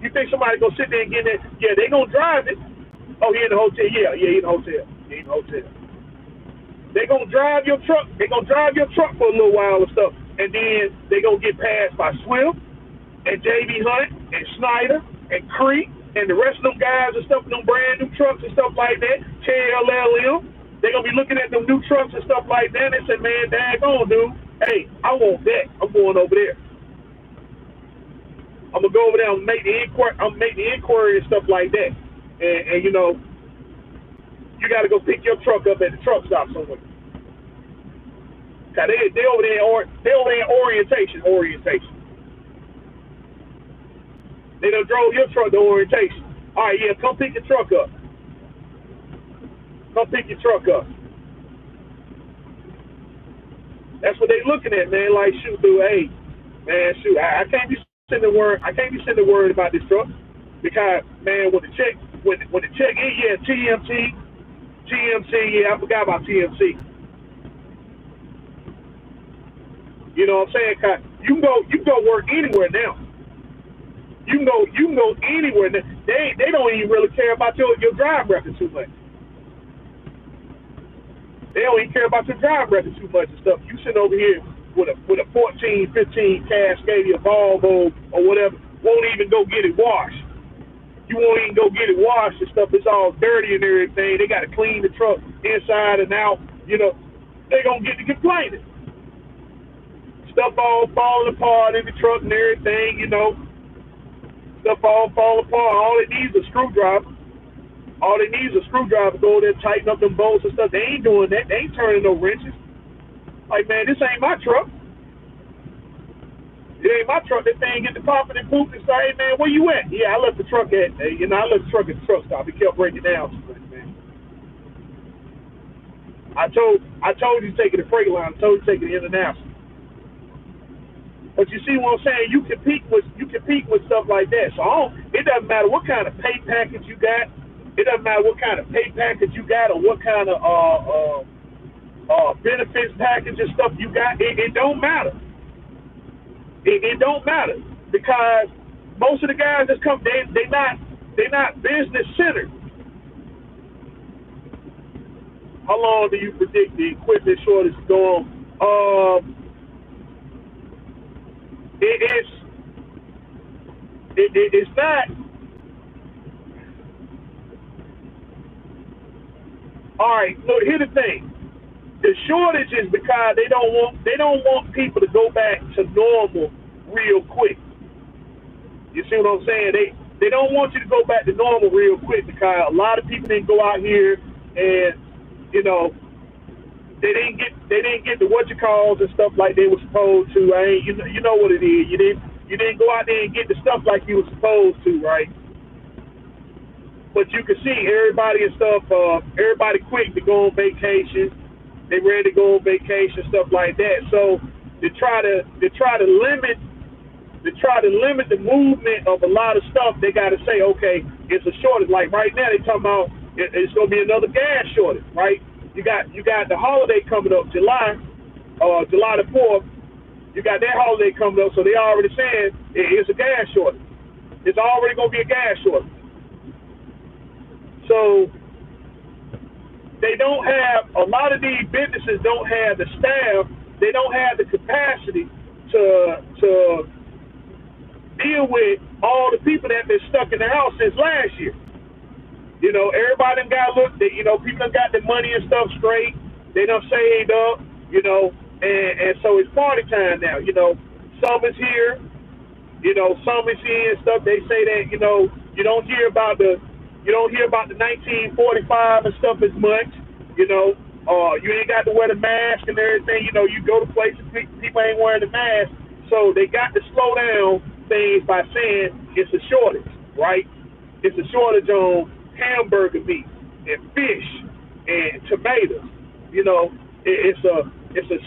You think somebody gonna sit there and get in that? Yeah, they gonna drive it. Oh, he in the hotel. Yeah, he in the hotel. He in the hotel. They gonna drive your truck. They gonna drive your truck for a little while and stuff, and then they gonna get passed by Swift and JB Hunt and Snyder and Creek and the rest of them guys and stuff, them brand new trucks and stuff like that. KLLM. They gonna be looking at them new trucks and stuff like that. And say, man, daggone, dude. Hey, I want that. I'm going over there. I'm gonna go over there and make the inquiry and stuff like that. And you know, you got to go pick your truck up at the truck stop somewhere. Cause they over there in orientation. They done drove your truck to orientation. All right, yeah, come pick your truck up. Come pick your truck up. That's what they looking at, man. Like, shoot, dude, hey, man, shoot, I can't be sending word about this truck because, man, when the check in, yeah, TMC, yeah, I forgot about TMC. You know what I'm saying? Cause you can go work anywhere now. You can go anywhere now. They don't even really care about your drive record too much. They don't even care about your drive record too much and stuff. You sitting over here with a 14, 15 Cascadia Volvo or whatever, won't even go get it washed. You won't even go get it washed and stuff. It's all dirty and everything. They got to clean the truck inside and out. You know, they gonna get to complaining. Stuff all falling apart in the truck and everything. You know, stuff all falling apart. All it needs is a screwdriver. All they need is a screwdriver to go there, tighten up them bolts and stuff. They ain't doing that. They ain't turning no wrenches. Like, man, this ain't my truck. It ain't my truck. That thing get the popping and poop and say, hey, man, where you at? Yeah, I left the truck at, I left the truck at the truck stop. It kept breaking down too much, man. I told you to take it to Freightliner. I told you to take it to International. But you see what I'm saying? You compete with stuff like that. So it doesn't matter what kind of pay package you got. It doesn't matter what kind of pay package you got or what kind of benefits package and stuff you got. It don't matter. It don't matter because most of the guys that come, they not business centered. How long do you predict the equipment shortage is going on? It's not. All right, look, here's the thing. The shortage is because they don't want people to go back to normal real quick. You see what I'm saying? They don't want you to go back to normal real quick because a lot of people didn't go out here and, you know, they didn't get the what you calls and stuff like they were supposed to. You know what it is. You didn't go out there and get the stuff like you were supposed to, right? But you can see everybody and stuff. Everybody quick to go on vacation. They ready to go on vacation, stuff like that. So to try to limit the movement of a lot of stuff, they got to say, okay, it's a shortage. Like right now, they talking about it's going to be another gas shortage, right? You got the holiday coming up, July the 4th. You got that holiday coming up, so they already saying it's a gas shortage. It's already going to be a gas shortage. So they don't have, a lot of these businesses don't have the staff, they don't have the capacity to deal with all the people that have been stuck in the house since last year. You know, everybody done got looked at, you know, people done got their money and stuff straight. They done saved up, you know, and so it's party time now. You know, summer's here, you know, summer's here and stuff. They say that, you know, you don't hear about the 1945 and stuff as much, you know. You ain't got to wear the mask and everything. You know, you go to places, people ain't wearing the mask. So they got to slow down things by saying it's a shortage, right? It's a shortage on hamburger meat and fish and tomatoes. You know, it's a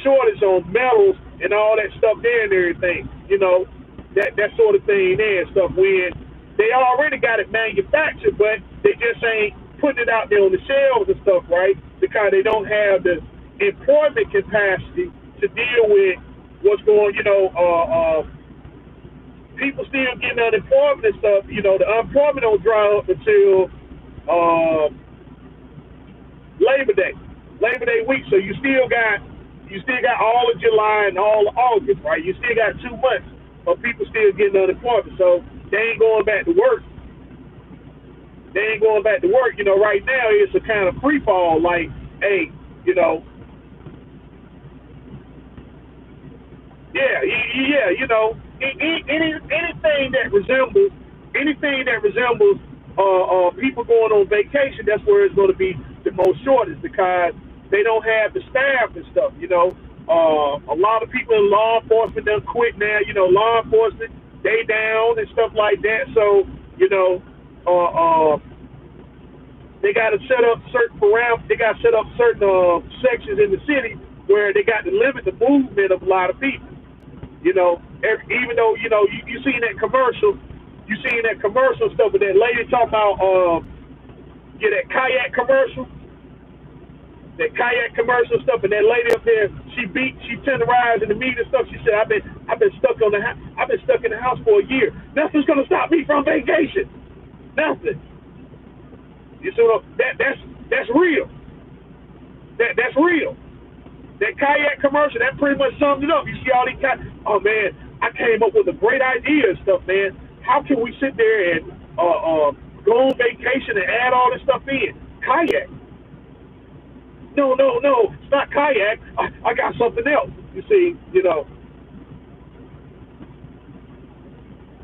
shortage on metals and all that stuff there and everything. You know, that sort of thing there and stuff. When they already got it manufactured, but they just ain't putting it out there on the shelves and stuff, right? Because they don't have the employment capacity to deal with what's going. You know, people still getting unemployment and stuff. You know, the unemployment don't dry up until Labor Day week. So you still got all of July and all of August, right? You still got 2 months of people still getting unemployment. So they ain't going back to work. You know, right now it's a kind of free fall. Like, hey, you know, yeah, you know, anything that resembles people going on vacation, that's where it's going to be the most shortage because they don't have the staff and stuff. You know, a lot of people in law enforcement done quit now. You know, law enforcement, they down and stuff like that. So, you know, they got to set up certain parameters. They got to set up certain sections in the city where they got to limit the movement of a lot of people. You know, even though, you know, you seen that commercial stuff with that lady talking about, that kayak commercial stuff, and that lady up there, she tenderized in the meat and stuff. She said, I've been stuck in the house for a year. Nothing's gonna stop me from vacation. Nothing. You see what that's real. That's real. That kayak commercial, that pretty much sums it up. You see all these guys, oh man, I came up with a great idea and stuff, man. How can we sit there and go on vacation and add all this stuff in? Kayak. No, it's not kayak. I got something else. You see, you know.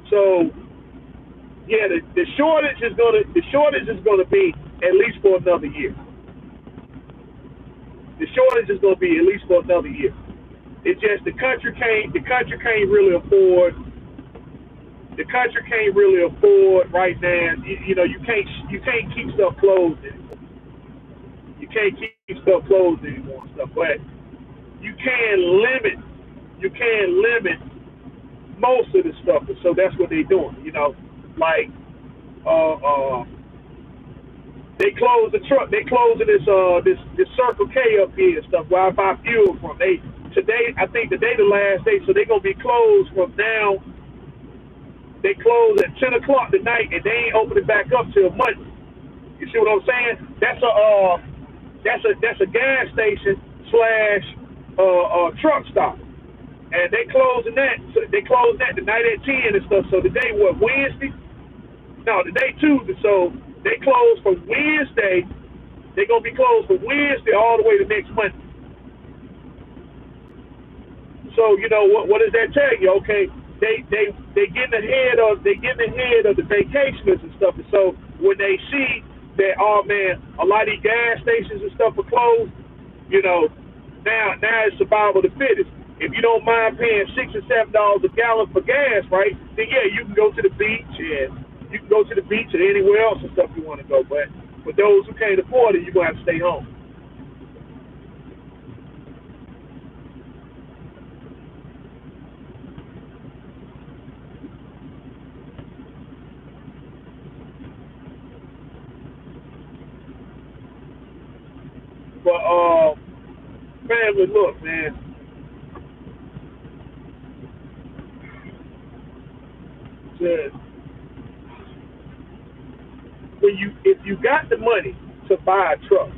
So yeah, the shortage is gonna be at least for another year. The shortage is going to be at least for another year. It's just the country can't really afford. The country can't really afford right now. You know, you can't keep stuff closed anymore. You can't keep stuff closed anymore and stuff. But you can limit most of the stuff. And so that's what they're doing. You know, like they closed the truck. They closing this Circle K up here and stuff where I buy fuel from. I think today the last day, so they're gonna be closed from now. They close at 10 o'clock tonight, and they ain't opening back up till Monday. You see what I'm saying? That's a gas station / truck stop, and they closing that. So they closed that tonight at 10 and stuff. So today what, Wednesday? No, today Tuesday. So they close from Wednesday. They're going to be closed from Wednesday all the way to next Monday. So, you know, what does that tell you? Okay, they getting ahead of the vacationers and stuff. And so when they see that, oh man, a lot of these gas stations and stuff are closed, you know, now it's survival of the fittest. If you don't mind paying $6 or $7 a gallon for gas, right? Then yeah, you can go to the beach and you can go to the beach and anywhere else and stuff you want to go. But for those who can't afford it, you're gonna have to stay home. But family, look, man. To, if you got the money to buy a truck,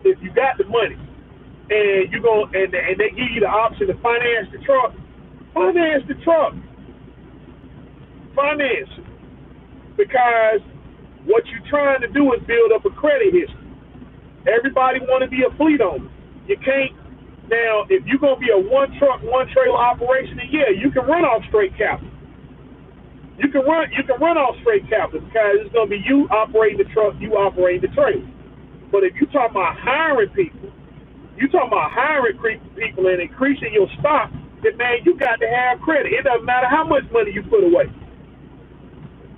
if you got the money, and you go and they give you the option to finance the truck, finance the truck, finance it, because what you're trying to do is build up a credit history. Everybody want to be a fleet owner. You can't. Now, if you're gonna be a one truck, one trailer operation, then yeah, you can run off straight capital. You can run off straight capital because it's gonna be you operating the truck, you operating the trailer. But if you talking about hiring people, you talking about hiring people and increasing your stock, then man, you got to have credit. It doesn't matter how much money you put away.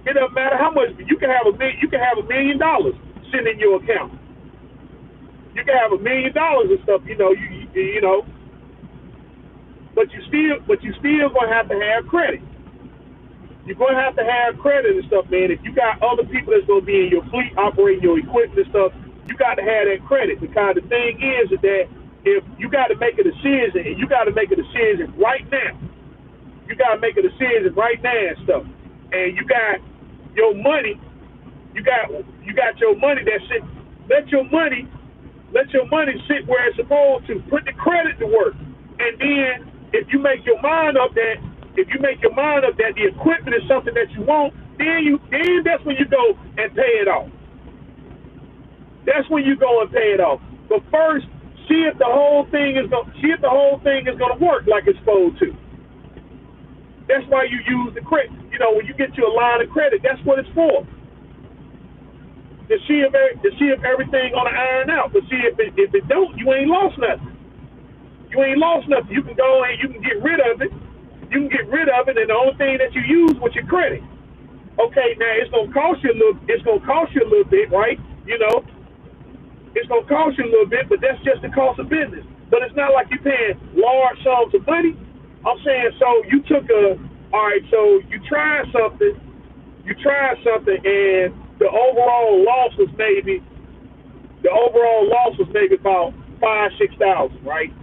It doesn't matter how much. You can have $1 million sitting in your account. You can have $1 million and stuff, you know, but you still gonna have to have credit. You're gonna have to have credit and stuff, man. If you got other people that's gonna be in your fleet operating your equipment and stuff, you got to have that credit. Because the thing is that if you got to make a decision, and you got to make a decision right now, you got to make a decision right now and stuff, and you got your money, you got your money that sit. Let your money sit where it's supposed to. Put the credit to work, and then if you make your mind up that the equipment is something that you want, then that's when you go and pay it off. That's when you go and pay it off. But first, see if the whole thing is gonna work like it's supposed to. That's why you use the credit. You know, when you get you a line of credit, that's what it's for. To see if everything gonna iron out. But see if it don't, you ain't lost nothing. You ain't lost nothing. You can go and you can get rid of it. You can get rid of it, and the only thing that you use with your credit. Okay, now it's gonna cost you a little bit, right? You know, it's gonna cost you a little bit, but that's just the cost of business. But it's not like you're paying large sums of money. I'm saying, so you tried something, and the overall loss was maybe about $5,000-6,000, right?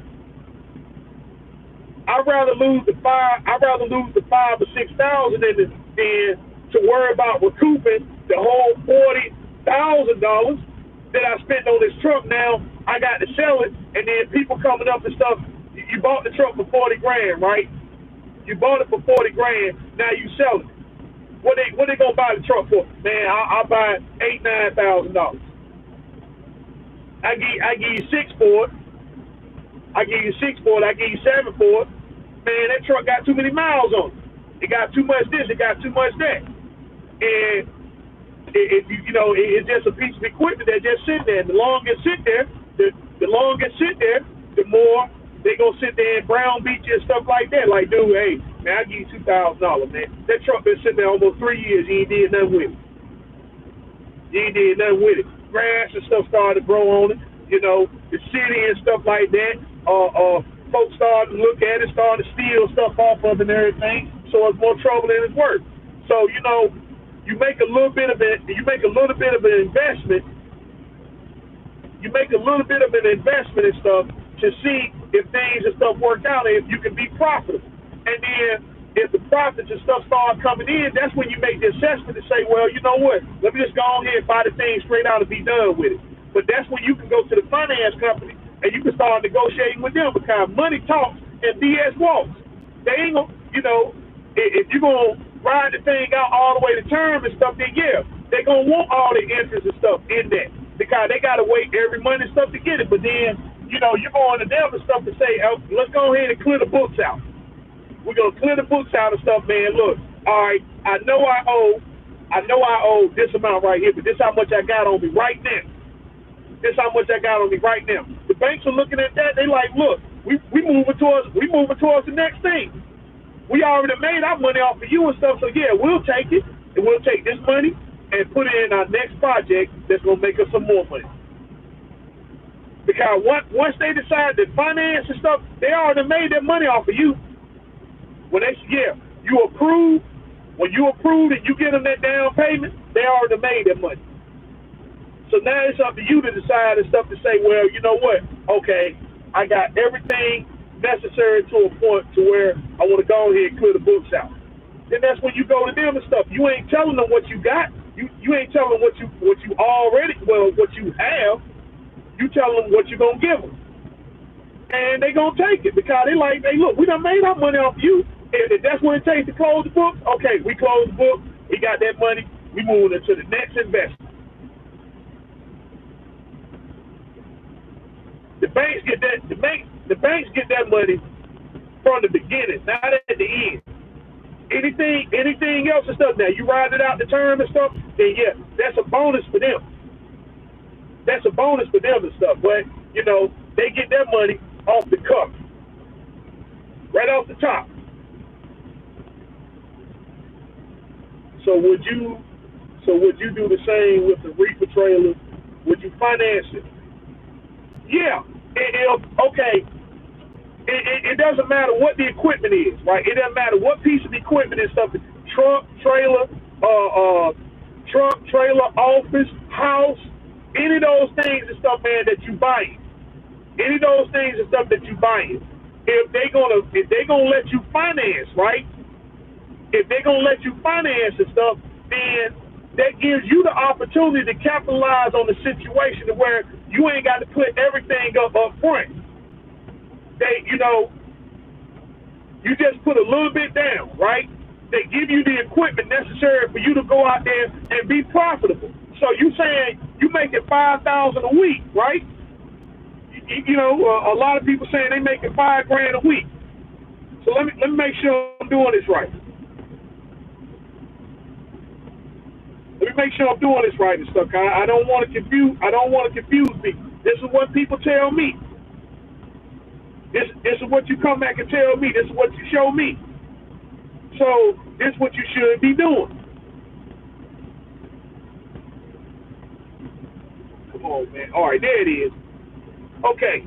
I'd rather lose the $5,000 or $6,000 than to worry about recouping the whole $40,000 that I spent on this truck. Now I got to sell it, and then people coming up and stuff. You bought the truck for $40,000, right? You bought it for $40,000. Now you sell it. What they gonna buy the truck for? Man, I'll buy it $8,000-9,000. I give you $6,000 for it. I give you $6,000 for it. I give you $7,000 for it. Man, that truck got too many miles on it. It got too much this. It got too much that. And it's just a piece of equipment that just sit there. And the longer it sit there, the more they gonna sit there and brownbeat you and stuff like that. Like, dude, hey, man, I give you $2,000, man. That truck been sitting there almost 3 years. You ain't did nothing with it. Grass and stuff started to grow on it. You know, the city and stuff like that. Folks started to look at it, started to steal stuff off of it and everything. So it's more trouble than it's worth. So you make a little bit of an investment. You make a little bit of an investment and stuff to see if things and stuff work out and if you can be profitable. And then if the profits and stuff start coming in, that's when you make the assessment and say, well, you know what? Let me just go on here and buy the thing straight out and be done with it. But that's when you can go to the finance company and you can start negotiating with them, because money talks and BS walks. They ain't gonna, if you're gonna ride the thing out all the way to term and stuff, then yeah, they're gonna want all the interest and stuff in that, because they gotta wait every month and stuff to get it. But then, you're going to them and stuff to say, oh, let's go ahead and clear the books out. We're gonna clear the books out and stuff, man. Look, all right, I know I owe this amount right here, but this how much I got on me right now. This how much I got on me right now. The banks are looking at that. They like, look, we moving towards the next thing. We already made our money off of you and stuff, so yeah, we'll take it, and we'll take this money and put it in our next project that's gonna make us some more money. Because once they decide to finance and stuff, they already made their money off of you. When you approve, when you approve and you get them that down payment, they already made their money. So now it's up to you to decide and stuff to say, well, you know what? Okay, I got everything necessary to a point to where I want to go ahead and clear the books out. Then that's when you go to them and stuff. You ain't telling them what you got. You ain't telling them what you already, well, what you have. You tell them what you're going to give them. And they going to take it because they like, hey, look, we done made our money off you. If that's what it takes to close the book, okay, we close the book. We got that money. We moving into the next investment. The banks get that. The banks get that money from the beginning, not at the end. Anything else and stuff. Now you ride it out the term and stuff. Then yeah, that's a bonus for them. That's a bonus for them and stuff. But you know, they get their money off the cuff, right off the top. So would you do the same with the reefer trailer? Would you finance it? Yeah. Okay. It doesn't matter what the equipment is, right? It doesn't matter what piece of equipment and stuff. Truck, trailer, office, house, any of those things and stuff, man, that you buy. Any of those things and stuff that you buy. If they gonna let you finance, right? If they're gonna let you finance and stuff, then that gives you the opportunity to capitalize on the situation to where you ain't got to put everything up front. You just put a little bit down, right? They give you the equipment necessary for you to go out there and be profitable. So you saying you making $5,000 a week, right? A lot of people saying they making $5,000 a week. So let me make sure I'm doing this right. Let me make sure I'm doing this right and stuff. I don't want to confuse. I don't want to confuse people. This is what people tell me. This is what you come back and tell me. This is what you show me. So this is what you should be doing. Come on, man. All right, there it is. Okay.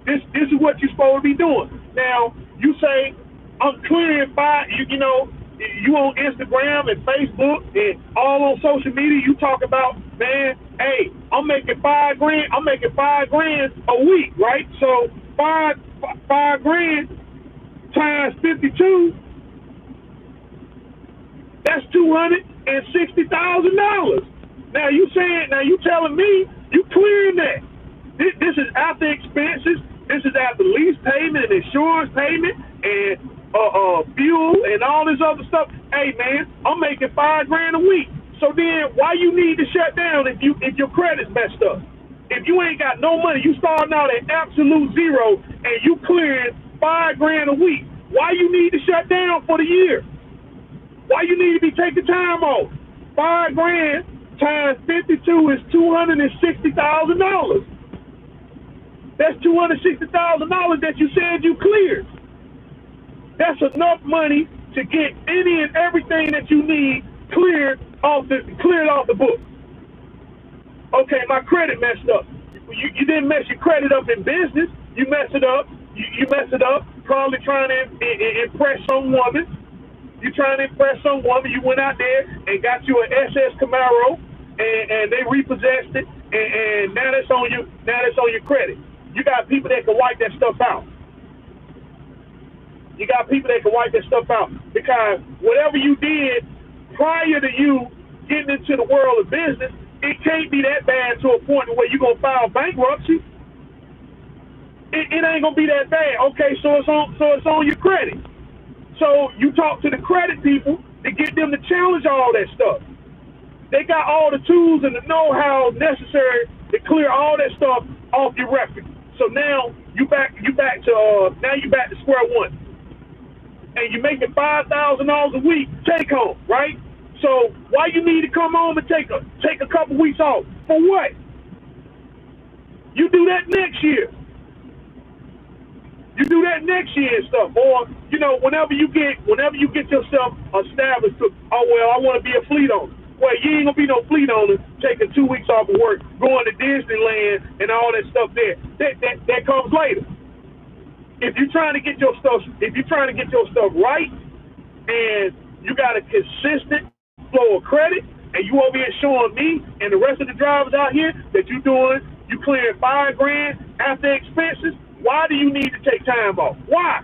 This is what you're supposed to be doing. Now you say I'm clearing you on Instagram and Facebook and all on social media, you talk about, man, hey, I'm making $5,000. I'm making $5,000 a week, right? So $5,000 times 52, that's $260,000. Now you telling me you clearing that? This is after expenses. This is after lease payment and insurance payment and fuel and all this other stuff. Hey man, I'm making $5,000 a week. So then why you need to shut down if your credit's messed up? If you ain't got no money, you starting out at absolute zero and you clearing $5,000 a week. Why you need to shut down for the year? Why you need to be taking time off? $5,000 times 52 is $260,000. That's $260,000 that you said you cleared. That's enough money to get any and everything that you need cleared off the book. Okay, my credit messed up. You didn't mess your credit up in business. You messed it up. You messed it up probably trying to impress some woman. You trying to impress some woman. You went out there and got you an SS Camaro, and they repossessed it, and now that's on you. Now that's on your credit. You got people that can wipe that stuff out. You got people that can wipe that stuff out because whatever you did prior to you getting into the world of business, it can't be that bad to a point where you're going to file bankruptcy. It ain't going to be that bad. Okay, so it's on your credit. So you talk to the credit people to get them to challenge all that stuff. They got all the tools and the know-how necessary to clear all that stuff off your record. So now you back to square one. and you're making $5,000 a week take home, right? So why you need to come home and take a couple weeks off? For what? You do that next year. You do that next year and stuff, or whenever you get yourself established to, oh well, I want to be a fleet owner. Well, you ain't gonna be no fleet owner taking 2 weeks off of work, going to Disneyland and all that stuff there. That comes later. If you're trying to get your stuff right, and you got a consistent flow of credit, and you over here showing me and the rest of the drivers out here that you clearing $5,000 after expenses. Why do you need to take time off? Why?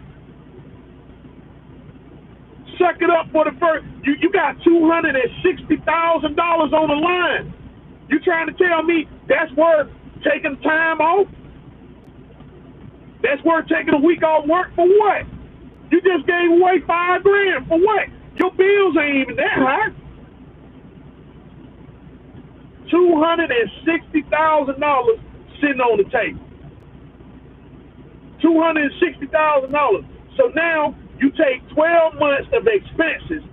Suck it up for the first. You got $260,000 on the line. You trying to tell me that's worth taking time off? That's worth taking a week off work for what? You just gave away $5,000 for what? Your bills ain't even that high. $260,000 sitting on the table. $260,000. So now you take 12 months of expenses.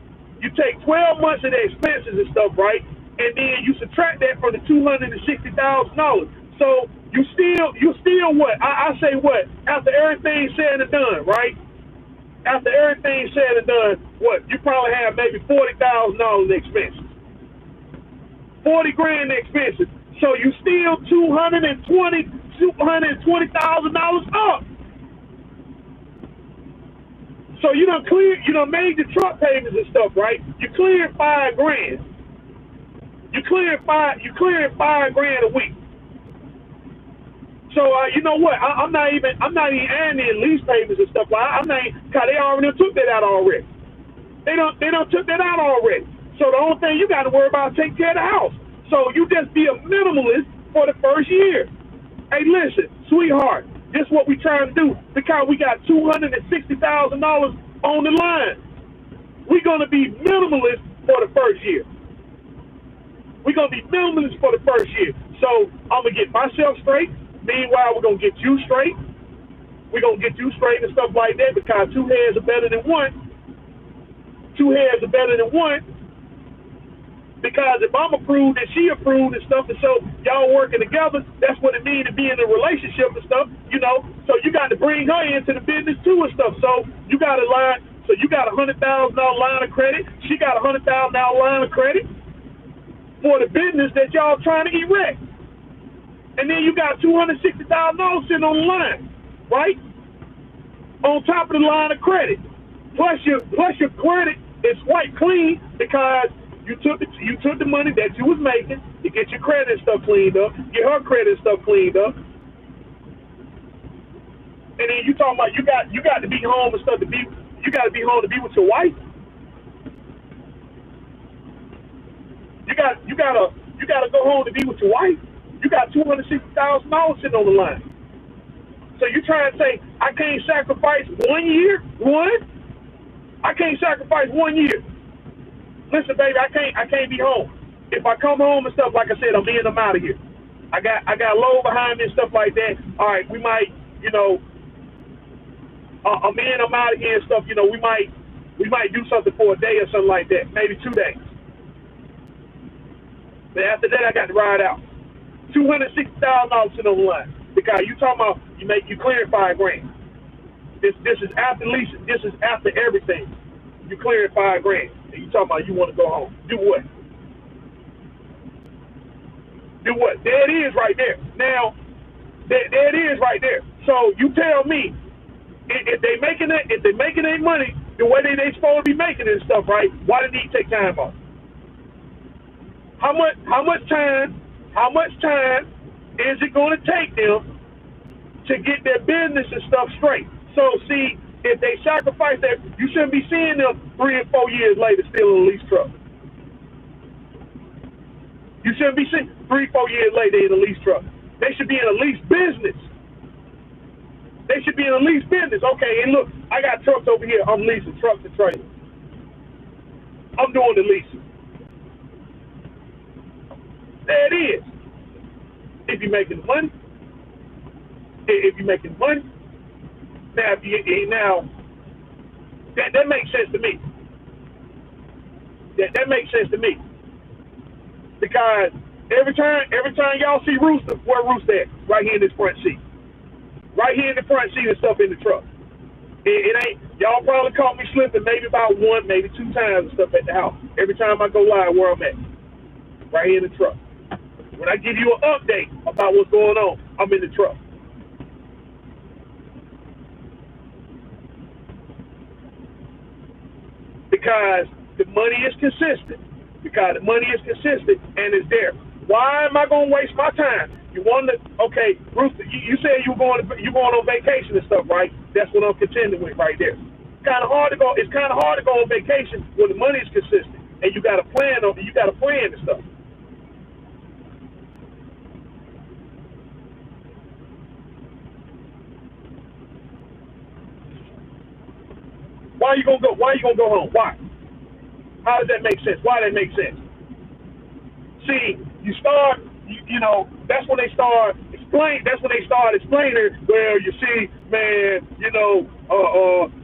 You take 12 months of the expenses and stuff, right? And then you subtract that from the $260,000. So you still what? I say what? After everything's said and done, right? After everything's said and done, what? You probably have maybe $40,000 in expenses. $40,000 in expenses. So you still $220,000 up. So you done made the truck payments and stuff, right? You clearing $5,000. You clearing $5,000 a week. So you know what? I'm not even adding in lease payments and stuff. Cause they already took that out already. They don't took that out already. So the only thing you got to worry about is taking care of the house. So you just be a minimalist for the first year. Hey, listen, sweetheart, this is what we trying to do because we got $260,000 on the line. We're gonna be minimalist for the first year. We're gonna be minimalist for the first year. So I'm gonna get myself straight. Meanwhile, we're gonna get you straight. We're gonna get you straight and stuff like that because two heads are better than one. Two heads are better than one. Because if I'm approved and she approved and stuff, and so y'all working together, that's what it means to be in a relationship and stuff, So you got to bring her into the business too and stuff. So you got a line. So you got $100,000 line of credit. She got $100,000 line of credit for the business that y'all trying to erect. And then you got $260,000 sitting on the line, right? On top of the line of credit. Plus your credit is quite clean because you took the money that you was making to get your credit and stuff cleaned up, get her credit and stuff cleaned up, and then you talking about you got to be home and stuff you got to be home to be with your wife. You got to go home to be with your wife. You got $260,000 sitting on the line. So you trying to say I can't sacrifice 1 year? I can't sacrifice 1 year. Listen, baby, I can't be home. If I come home and stuff, like I said, I'm in, I'm out of here. I got a load behind me and stuff like that. All right, we might, I'm in, I'm out of here and stuff. We might do something for a day or something like that, maybe 2 days. But after that, I got to ride out. $260,000 sitting on the line because you talking about you clearing $5,000. This is after leasing. This is after everything. You clearing $5,000. And you talking about you want to go home. Do what? Do what? There it is right there. Now, there it is right there. So you tell me, if they making their money the way they supposed to be making it and stuff, right? Why do they need to take time off? How much time is it going to take them to get their business and stuff straight? So see, if they sacrifice that, you shouldn't be seeing them 3 and 4 years later still in a lease truck. You shouldn't be seeing 3, 4 years later in a lease truck. They should be in a lease business. They should be in a lease business. Okay, and look, I got trucks over here. I'm leasing trucks and trailers. I'm doing the leasing. There it is. If you're making money. Now, That makes sense to me. That makes sense to me. Because every time y'all see Rooster, where Rooster at? Right here in this front seat. Right here in the front seat and stuff in the truck. It ain't, y'all probably caught me slipping maybe about one, maybe two times and stuff at the house. Every time I go live, where I'm at. Right here in the truck. When I give you an update about what's going on, I'm in the truck. Because the money is consistent. Because the money is consistent and it's there. Why am I gonna waste my time? You want to? Okay, Rooster. You said you going on vacation and stuff, right? That's what I'm contending with right there. Kind of hard to go. It's kind of hard to go on vacation when the money is consistent and you got a plan on. You got a plan and stuff. Why are you gonna go? Why are you gonna go home? Why? How does that make sense? Why that make sense? See, you start, you know, that's when they start explaining. That's when they start explaining. Well, you see, man,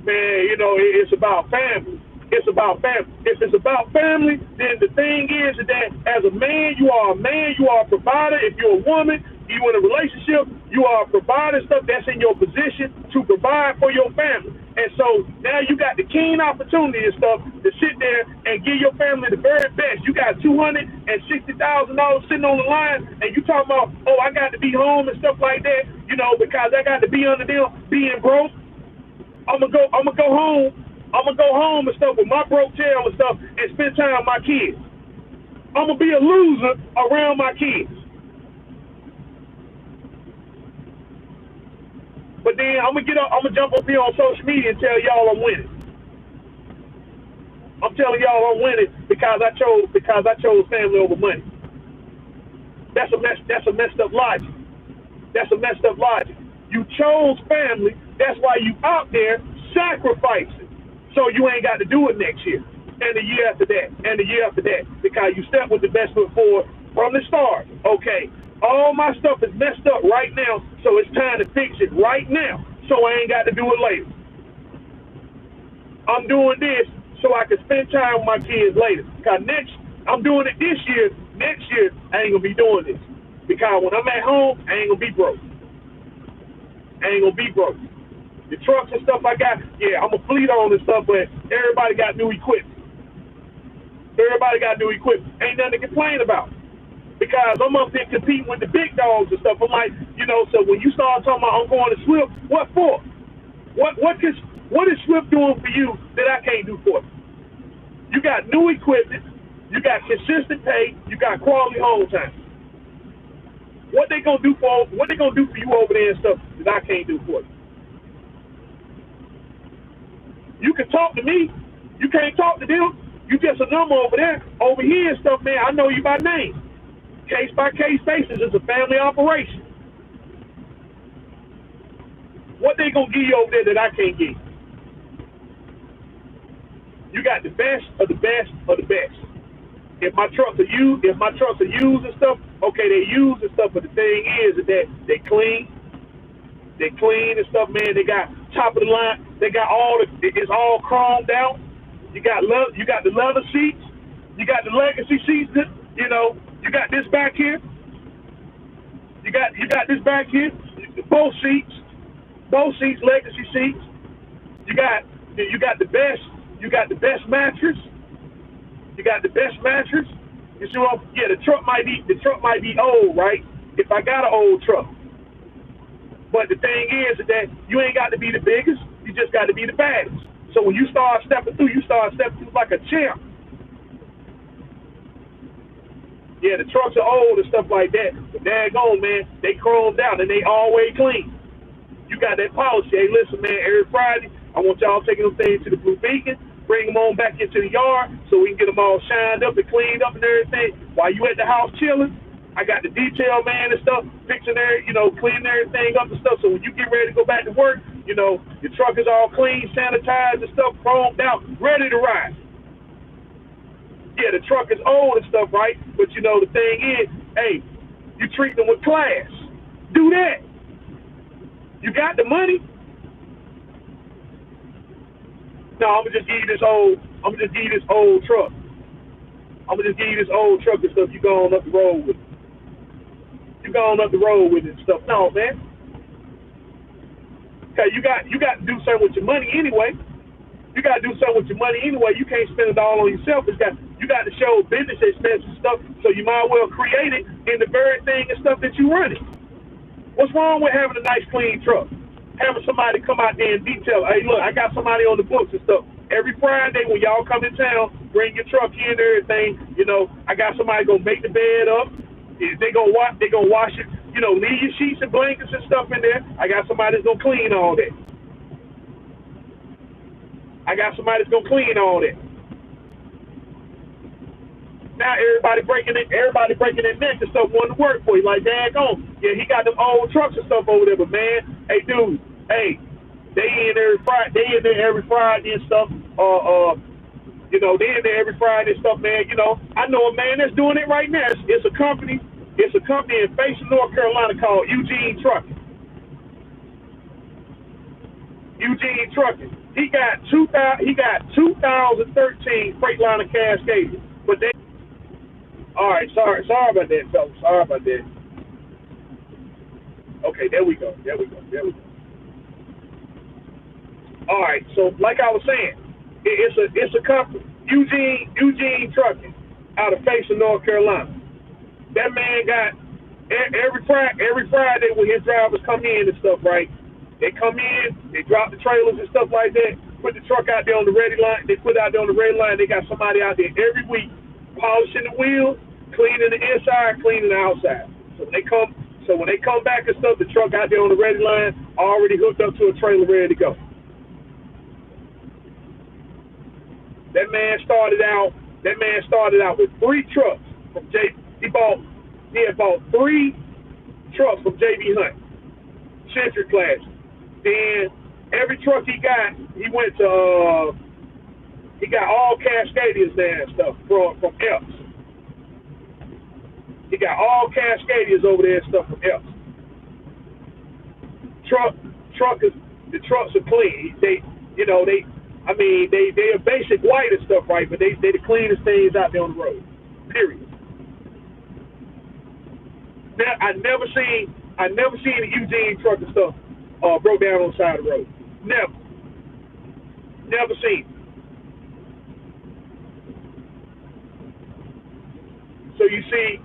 it's about family. It's about family. If it's about family, then the thing is that as a man, you are a provider. If you're a woman, you in a relationship, you are a provider. Stuff that's in your position to provide for your family. And so now you got the keen opportunity and stuff to sit there and give your family the very best. You got $260,000 sitting on the line, and you talking about, oh, I got to be home and stuff like that, you know, because I got to be under them being broke. I'm gonna go home. I'm gonna go home and stuff with my broke tail and stuff and spend time with my kids. I'm gonna be a loser around my kids. But then I'm gonna jump up here on social media and tell y'all I'm winning. I'm telling y'all I'm winning because I chose family over money. That's a messed up logic. That's a messed up logic. You chose family, that's why you out there sacrificing. So you ain't got to do it next year. And the year after that, and the year after that. Because you stepped with the best foot forward from the start. Okay. All my stuff is messed up right now, so it's time to fix it right now, so I ain't got to do it later. I'm doing this so I can spend time with my kids later. Because I'm doing it this year. Next year, I ain't going to be doing this. Because when I'm at home, I ain't going to be broke. I ain't going to be broke. The trucks and stuff I got, yeah, I'm a fleet on and stuff, but everybody got new equipment. Everybody got new equipment. Ain't nothing to complain about. Because I'm up there competing with the big dogs and stuff. I'm like, you know, so when you start talking about I'm going to Swift, what for? What is Swift doing for you that I can't do for you? You got new equipment, you got consistent pay, you got quality home time. What they gonna do for you over there and stuff that I can't do for you? You can talk to me, you can't talk to them. You just a number over there. Over here and stuff, man, I know you by name. Case by case basis, it's a family operation. What they gonna give you over there that I can't give? You got the best of the best of the best. If my trucks are used and stuff, okay, they used and stuff. But the thing is that they clean and stuff, man. They got top of the line. They got it's all chromed out. You got the leather seats. You got the legacy seats. You know, you got this back here. You got this back here. Both seats legacy seats. You got the best. You got the best mattress. You got the best mattress. You see what? Yeah, the truck might be old, right? If I got an old truck. But the thing is that you ain't got to be the biggest. You just got to be the baddest. So when you start stepping through, like a champ. Yeah, the trucks are old and stuff like that. But daggone, man, they chromed out and they always clean. You got that policy. Hey, listen, man, every Friday, I want y'all taking them things to the Blue Beacon, bring them on back into the yard so we can get them all shined up and cleaned up and everything. While you at the house chilling, I got the detail man and stuff, fixing there, you know, cleaning everything up and stuff. So when you get ready to go back to work, you know, your truck is all clean, sanitized and stuff, chromed out, ready to ride. Yeah, the truck is old and stuff, right? But, you know, the thing is, hey, you treat them with class. Do that. You got the money. No, I'm gonna just give you this old. I'm gonna just give you this old truck. I'm gonna just give you this old truck and stuff. You go on up the road with. You go on up the road with it and stuff. No, man. Cause you got to do something with your money anyway. You got to do something with your money anyway. You can't spend it all on yourself. You got to show business expenses and stuff. So you might as well create it in the very thing and stuff that you running. What's wrong with having a nice clean truck? Having somebody come out there and detail. Hey, look, I got somebody on the books and stuff. Every Friday when y'all come in town, bring your truck in and everything. You know, I got somebody gonna make the bed up. They gonna wash it. You know, leave your sheets and blankets and stuff in there. I got somebody that's gonna clean all that. I got somebody that's gonna clean all that. Now everybody breaking their neck and stuff wanting to work for you. Like, daggone, yeah, he got them old trucks and stuff over there, but man, hey dude, hey, they in there every Friday and stuff. You know, they in there every Friday and stuff, man. You know, I know a man that's doing it right now. It's a company in Faison, North Carolina called Eugene Trucking. Eugene Trucking. He got 2013 Freightliner Cascadia, but they. All right, sorry about that, fellas. Sorry about that. Okay, there we go. All right, so like I was saying, it's a company, Eugene Trucking, out of Faison, North Carolina. That man got every Friday when his drivers come in and stuff, right? They come in, they drop the trailers and stuff like that, put the truck out there on the ready line. They put it out there on the ready line. They got somebody out there every week polishing the wheels, cleaning the inside, cleaning the outside. So when they come back and stuff, the truck out there on the ready line already hooked up to a trailer ready to go. That man started out with 3 trucks from He bought 3 trucks from JB Hunt, Century Class. Then every truck he got, he went to he got all Cascadias there and stuff from Epps. He got all Cascadias over there and stuff from Epps. The trucks are clean. They are basic white and stuff, right? But they the cleanest things out there on the road. Period. Now, I never seen a Eugene truck and stuff broke down on the side of the road. Never seen. So you see,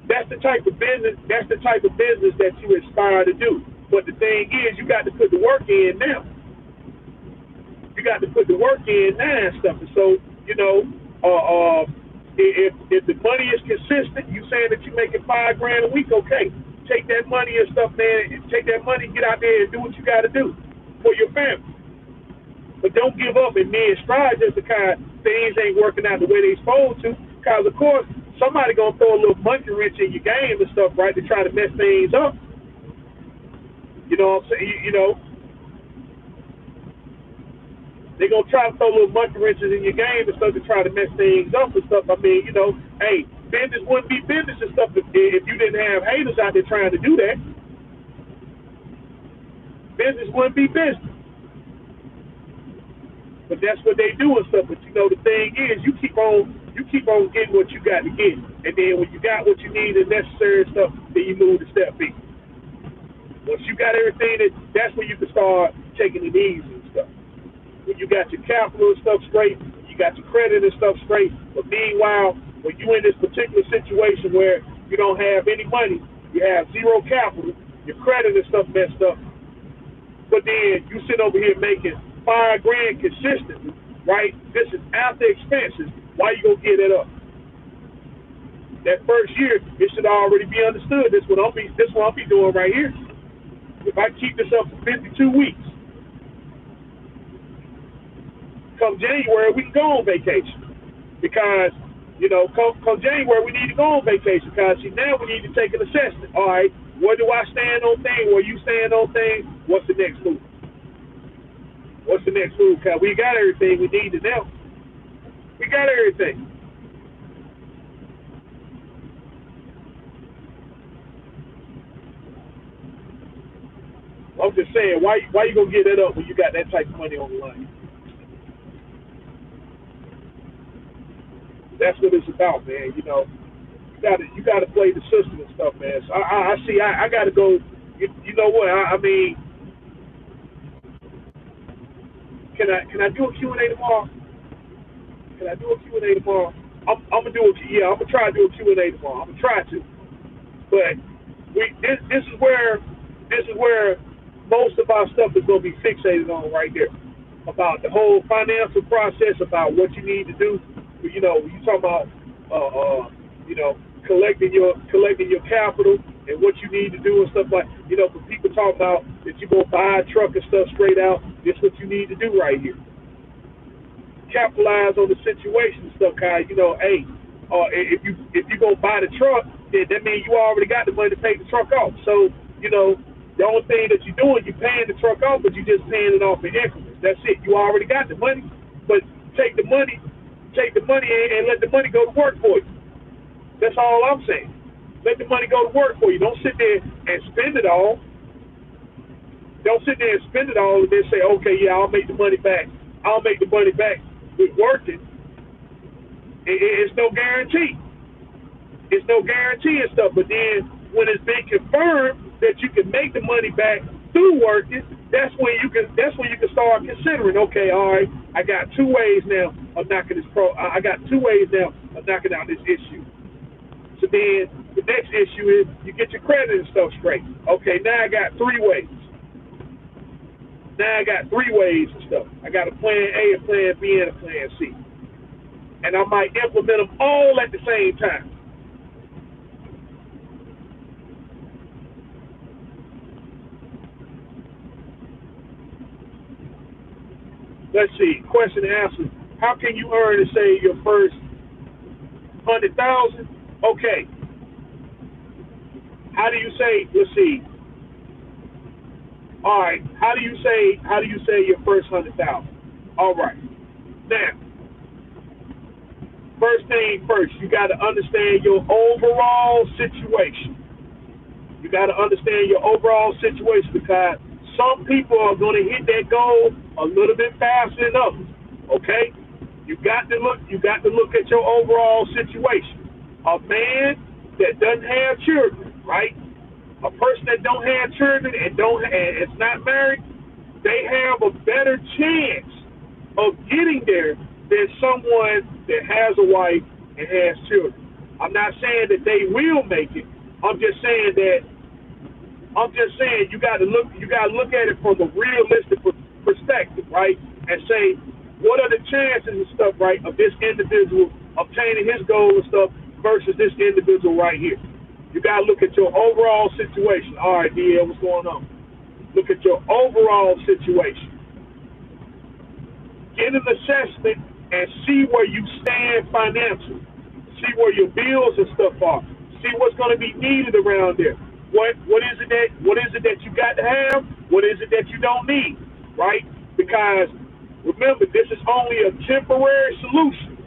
that's the type of business that you aspire to do. But the thing is, you got to put the work in now. You got to put the work in now and stuff. And so, you know, if the money is consistent, you saying that you're making $5 grand a week, okay. Take that money and stuff, man, and take that money, get out there and do what you got to do for your family. But don't give up and men stride just because things ain't working out the way they supposed to. Because, of course, somebody going to throw a little monkey wrench in your game and stuff, right, to try to mess things up. You know what I'm saying? You know, they're going to try to throw little monkey wrenches in your game and stuff to try to mess things up and stuff. I mean, you know, hey, business wouldn't be business and stuff if you didn't have haters out there trying to do that. Business wouldn't be business. But that's what they do and stuff. But you know, the thing is, you keep on getting what you got to get, and then when you got what you need and necessary stuff, then you move to step B. Once you got everything, that's when you can start taking it easy and stuff. When you got your capital and stuff straight, you got your credit and stuff straight. But meanwhile, when you in this particular situation where you don't have any money, you have zero capital, your credit and stuff messed up, but then you sit over here making $5 grand consistently, right? This is after expenses. Why you gonna get it up? That first year, it should already be understood. This what I'll be doing right here. If I keep this up for 52 weeks, come January we can go on vacation. Because, you know, come January we need to go on vacation. Because see, now we need to take an assessment. All right, where do I stand on things? Where you stand on things? What's the next move? What's the next move? Because we got everything we need to know. We got everything. I'm just saying, why you gonna get that up when you got that type of money on the line? That's what it's about, man. You gotta play the system and stuff, man. So I see. I gotta go. You know what? I mean, can I do a Q and A tomorrow? Can I do a Q and A tomorrow? I'm gonna do it. Yeah, I'm gonna try to do a Q and A tomorrow. I'm gonna try to. But this is where most of our stuff is gonna be fixated on right there. About the whole financial process, about what you need to do. You talk about you know, collecting your capital and what you need to do and stuff like. For people talking about that you go buy a truck and stuff straight out, this what you need to do right here. Capitalize on the situation and stuff, Kai. Hey, if you go buy the truck, then that means you already got the money to pay the truck off. So, the only thing that you're doing, you're paying the truck off, but you're just paying it off in increments. That's it. You already got the money, but take the money and let the money go to work for you. That's all I'm saying. Let the money go to work for you. Don't sit there and spend it all. Don't sit there and spend it all and then say, okay, yeah, I'll make the money back. I'll make the money back with working. It's no guarantee. It's no guarantee and stuff. But then when it's been confirmed that you can make the money back through working, that's when you can start considering, okay, all right, I got two ways now of knocking out this issue. So then the next issue is you get your credit and stuff straight. Okay, now I got three ways. And stuff. I got a plan A, a plan B, and a plan C. And I might implement them all at the same time. Let's see. Question and answer. How can you earn and save your first 100,000? Okay. How do you say? Let's see. All right. How do you say your first 100,000? All right. Now, first thing first, you got to understand your overall situation. You got to understand your overall situation because some people are going to hit that goal a little bit faster than others. Okay? You got to look at your overall situation. A man that doesn't have children, right? A person that don't have children and is not married, they have a better chance of getting there than someone that has a wife and has children. I'm not saying that they will make it. I'm just saying you got to look at it from a realistic perspective, right? And say, what are the chances and stuff, right, of this individual obtaining his goal and stuff versus this individual right here? You got to look at your overall situation. All right, DL, what's going on? Look at your overall situation. Get an assessment and see where you stand financially. See where your bills and stuff are. See what's going to be needed around there. What is it that you got to have? What is it that you don't need? Right? Because remember, this is only a temporary solution.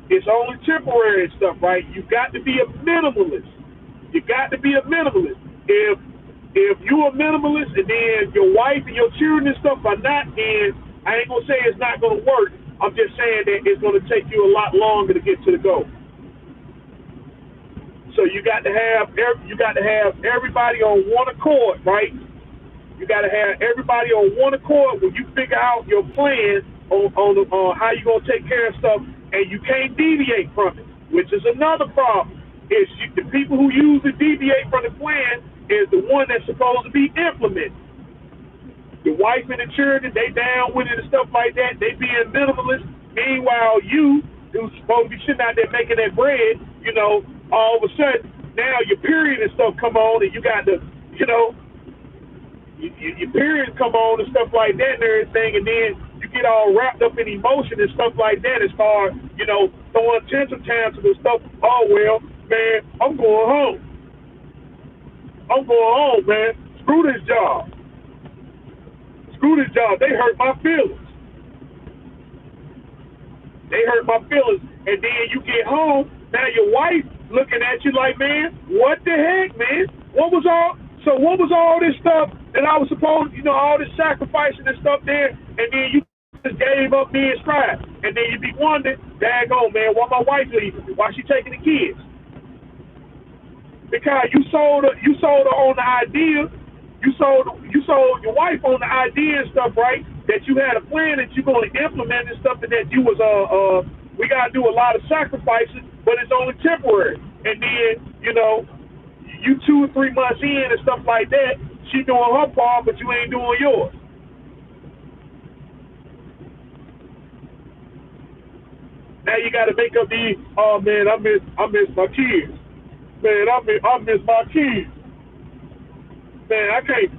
It's only temporary and stuff, right? You got to be a minimalist. You got to be a minimalist. If you're a minimalist and then your wife and your children and stuff are not, then I ain't gonna say it's not gonna work. I'm just saying that it's gonna take you a lot longer to get to the goal. So you got to have everybody on one accord, right? You got to have everybody on one accord when you figure out your plan on how you're gonna take care of stuff, and you can't deviate from it, which is another problem. The people who usually deviate from the plan is the one that's supposed to be implemented. The wife and the children, they down with it and stuff like that. They being minimalist. Meanwhile, you, who's supposed to be sitting out there making that bread, all of a sudden, now your period and stuff come on, and you got to, your periods come on and stuff like that and everything, and then you get all wrapped up in emotion and stuff like that as far, throwing tantrums and stuff. Oh, well, man, I'm going home, man. Screw this job. They hurt my feelings. And then you get home, now your wife looking at you like, man, what the heck, man? What was all this stuff that I was supposed, all this sacrificing and stuff there, and then you just gave up being stride. And then you be wondering, daggone man, why my wife leaving me? Why she taking the kids? Because you sold her on the idea, you sold your wife on the idea and stuff, right? That you had a plan that you're going to implement and stuff, and that you was we gotta do a lot of sacrifices, but it's only temporary. And then you 2 or 3 months in and stuff like that, she doing her part, but you ain't doing yours. Now you got to make up the oh man, I miss my kids. Man, I miss my kids. Man, I can't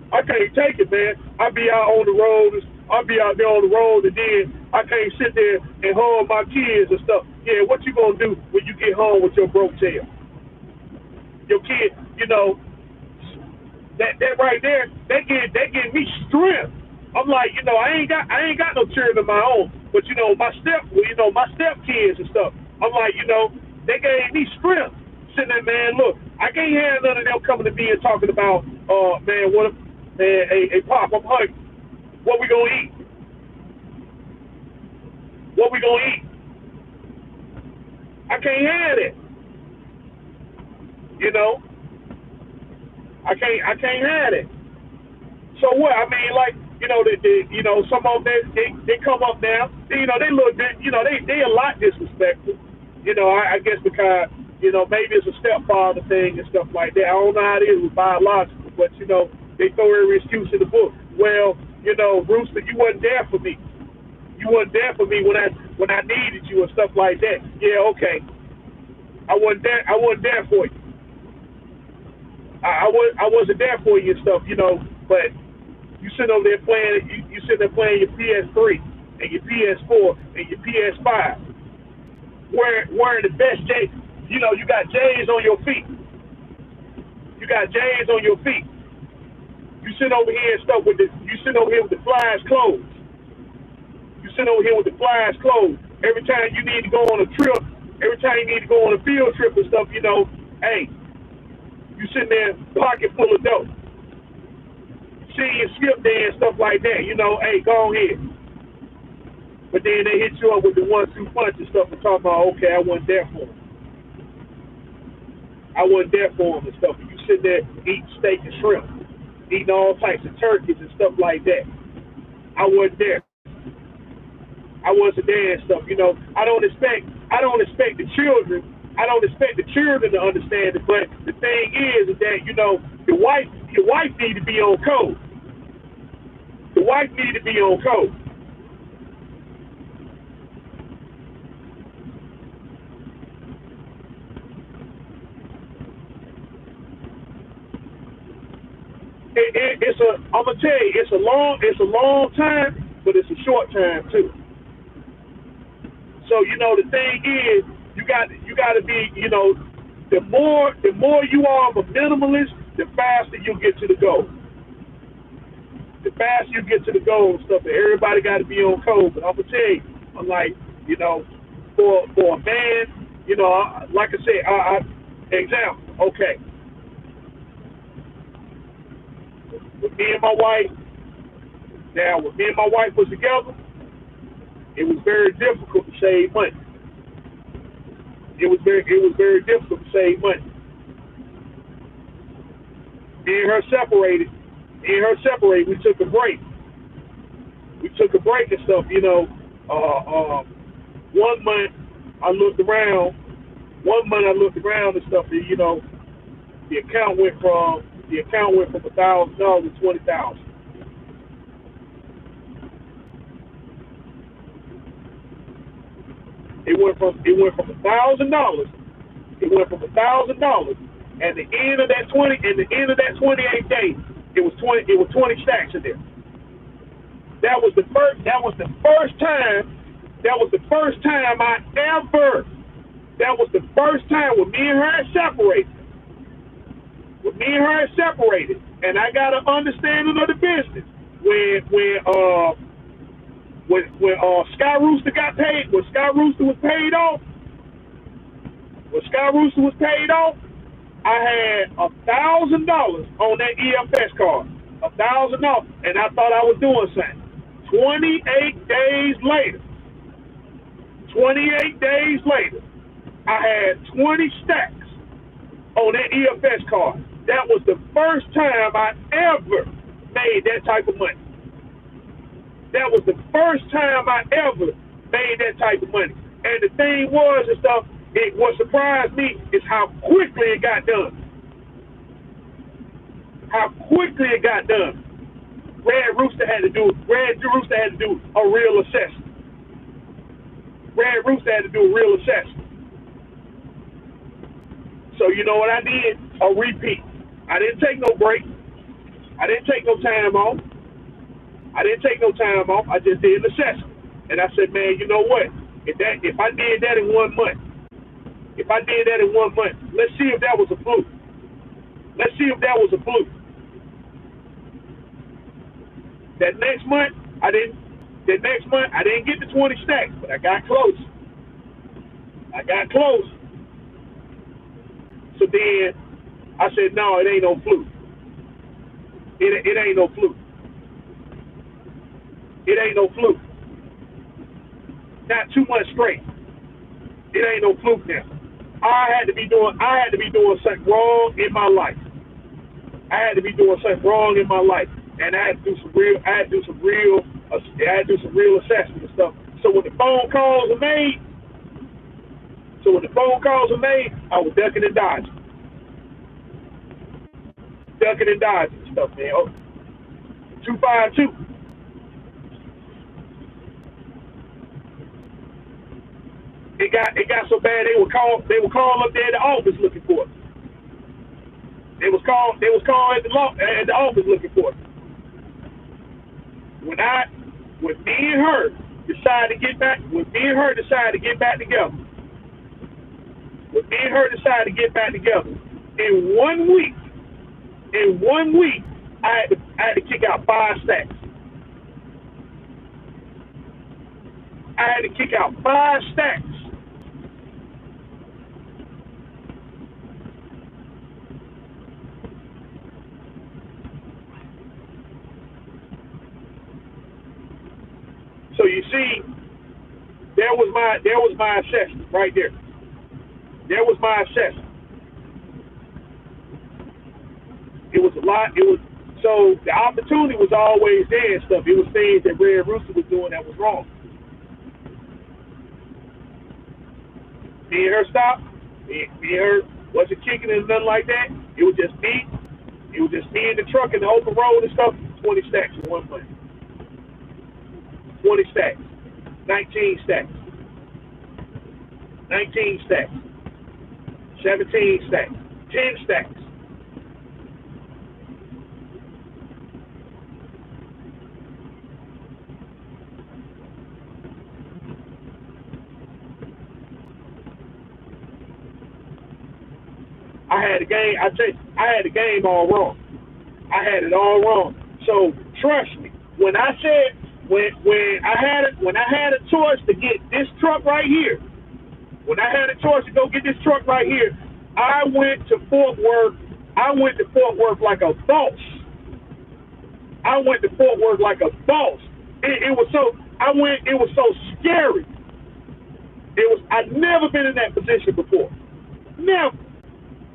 take it, man. I be out on the road, I be out there on the road, and then I can't sit there and hug my kids and stuff. Yeah, what you gonna do when you get home with your broke tail? Your kid, that right there, that give me strength. I'm like, I ain't got no children of my own, but my step kids and stuff. I'm like, they gave me strength. Sitting there, man, look, I can't have none of them coming to me and talking about, man, hey, Pop, I'm hungry. What we gonna eat? What we gonna eat? I can't have it. I can't have it. So what? I mean, like, some of them they come up now. They look, they a lot disrespectful. I guess because maybe it's a stepfather thing and stuff like that. I don't know how it is with biological, but they throw every excuse in the book. Well, Rooster, you wasn't there for me. You wasn't there for me when I needed you and stuff like that. Yeah, okay. I wasn't there. I wasn't there for you. I wasn't there for you and stuff, but you sitting over there playing, you sitting there playing your PS3 and your PS4 and your PS5, wearing the best J's. You got J's on your feet. You got J's on your feet. You sitting over here and stuff you sitting over here with the flyest clothes. You sitting over here with the flyest clothes. Every time you need to go on a trip, every time you need to go on a field trip and stuff, hey, you sitting there pocket full of dope. See you skip there and stuff like that, hey, go ahead. But then they hit you up with the 1-2 punch and stuff and talk about, okay, I wasn't there for them. I wasn't there for them and stuff. And you sit there eating steak and shrimp, eating all types of turkeys and stuff like that. I wasn't there. I wasn't there and stuff. I don't expect the children. I don't expect the children to understand it. But the thing is that your wife need to be on code. The wife need to be on code. I'm gonna tell you, it's a long time, but it's a short time too. So the thing is, you got to be, the more you are of a minimalist, the faster you get to the goal. The faster you get to the goal and stuff, and everybody got to be on code. But I'm gonna tell you, I'm like, for a man, like I said, example, okay. With me and my wife, when me and my wife was together, it was very difficult to save money. It was very difficult to save money. Me and her separated. We took a break. And stuff. 1 month I looked around. And stuff. And, the account went from $1,000 to $20,000. It went from $1,000. It went from $1,000. At the end of that 28 days, it was 20 stacks in there. That was the first time. That was the first time I ever. That was the first time when me and her had separated. And I got an understanding of the business. When Sky Rooster got paid, when Sky Rooster was paid off, I had $1,000 on that EFS card. $1,000, and I thought I was doing something. 28 days later, 28 days later, I had 20 stacks on that EFS card. That was the first time I ever made that type of money. That was the first time I ever made that type of money. And the thing was and stuff, what surprised me is how quickly it got done. How quickly it got done. Red Rooster had to do a real assessment. Red Rooster had to do a real assessment. So you know what I did? A repeat. I didn't take no break. I didn't take no time off. I just did an assessment. And I said, man, you know what? If I did that in 1 month, let's see if that was a fluke. That next month, I didn't get the 20 stacks, but I got close. So then I said, no, it ain't no fluke. It ain't no fluke. Not 2 months straight. It ain't no fluke now. I had to be doing something wrong in my life. And I had to do some real assessment and stuff. So when the phone calls are made, I was ducking and dodging and stuff, man. 252. It got so bad they would call up there at the office looking for it. They was calling at the office looking for it. When me and her decided to get back together, in 1 week, I had to kick out 5 stacks. So you see, there was my assessment right there. It was a lot. So the opportunity was always there and stuff. It was things that Red Rooster was doing that was wrong. Me and her stopped. Me and her wasn't kicking and nothing like that. It was just me. It was just me in the truck in the open road and stuff. 20 stacks in 1 month. 20 stacks. 19 stacks. 19 stacks. 17 stacks. 10 stacks. I had the game all wrong. I had it all wrong. So trust me, when I said when I had a choice to get this truck right here, when I had a choice to go get this truck right here, I went to Fort Worth like a boss. It was so scary. I'd never been in that position before. Never.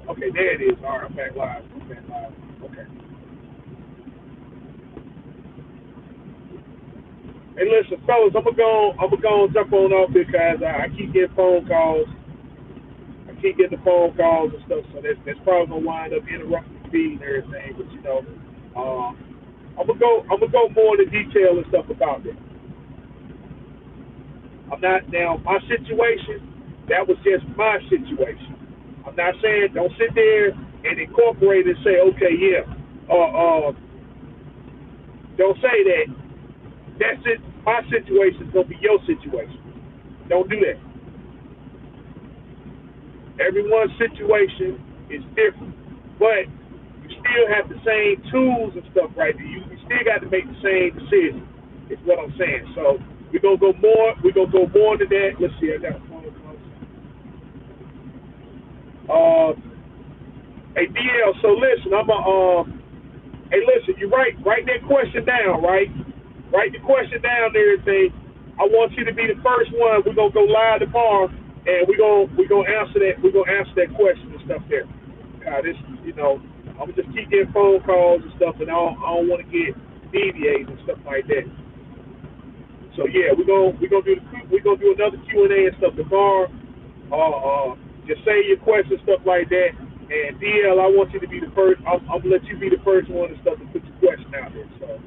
Okay, there it is. All right, I'm back live. Okay. Hey, listen, fellas, I'm gonna go jump on off because I keep getting phone calls. And stuff, so that's probably gonna wind up interrupting the feed and everything. But you know, I'm gonna go more into detail and stuff about that. I'm not now my situation. That was just my situation. I'm not saying don't sit there and incorporate and say, okay, yeah, don't say that. That's it. My situation is gonna be your situation. Don't do that. Everyone's situation is different, but you still have the same tools and stuff right there. You still got to make the same decision. Is what I'm saying. So we're gonna go more into that. Let's see. I got a phone call. Hey DL. So listen, hey, listen. You write that question down, right? Write the question down there and say, I want you to be the first one. We're gonna go live tomorrow, and we're gonna answer that. We're gonna answer that question and stuff there. This, I'm gonna just keep getting phone calls and stuff, and I don't want to get deviated and stuff like that. So yeah, we're gonna do another Q&A and stuff tomorrow. Just say your questions, stuff like that. And DL, I want you to be the first. I'm gonna let you be the first one and stuff to put your question out there. So,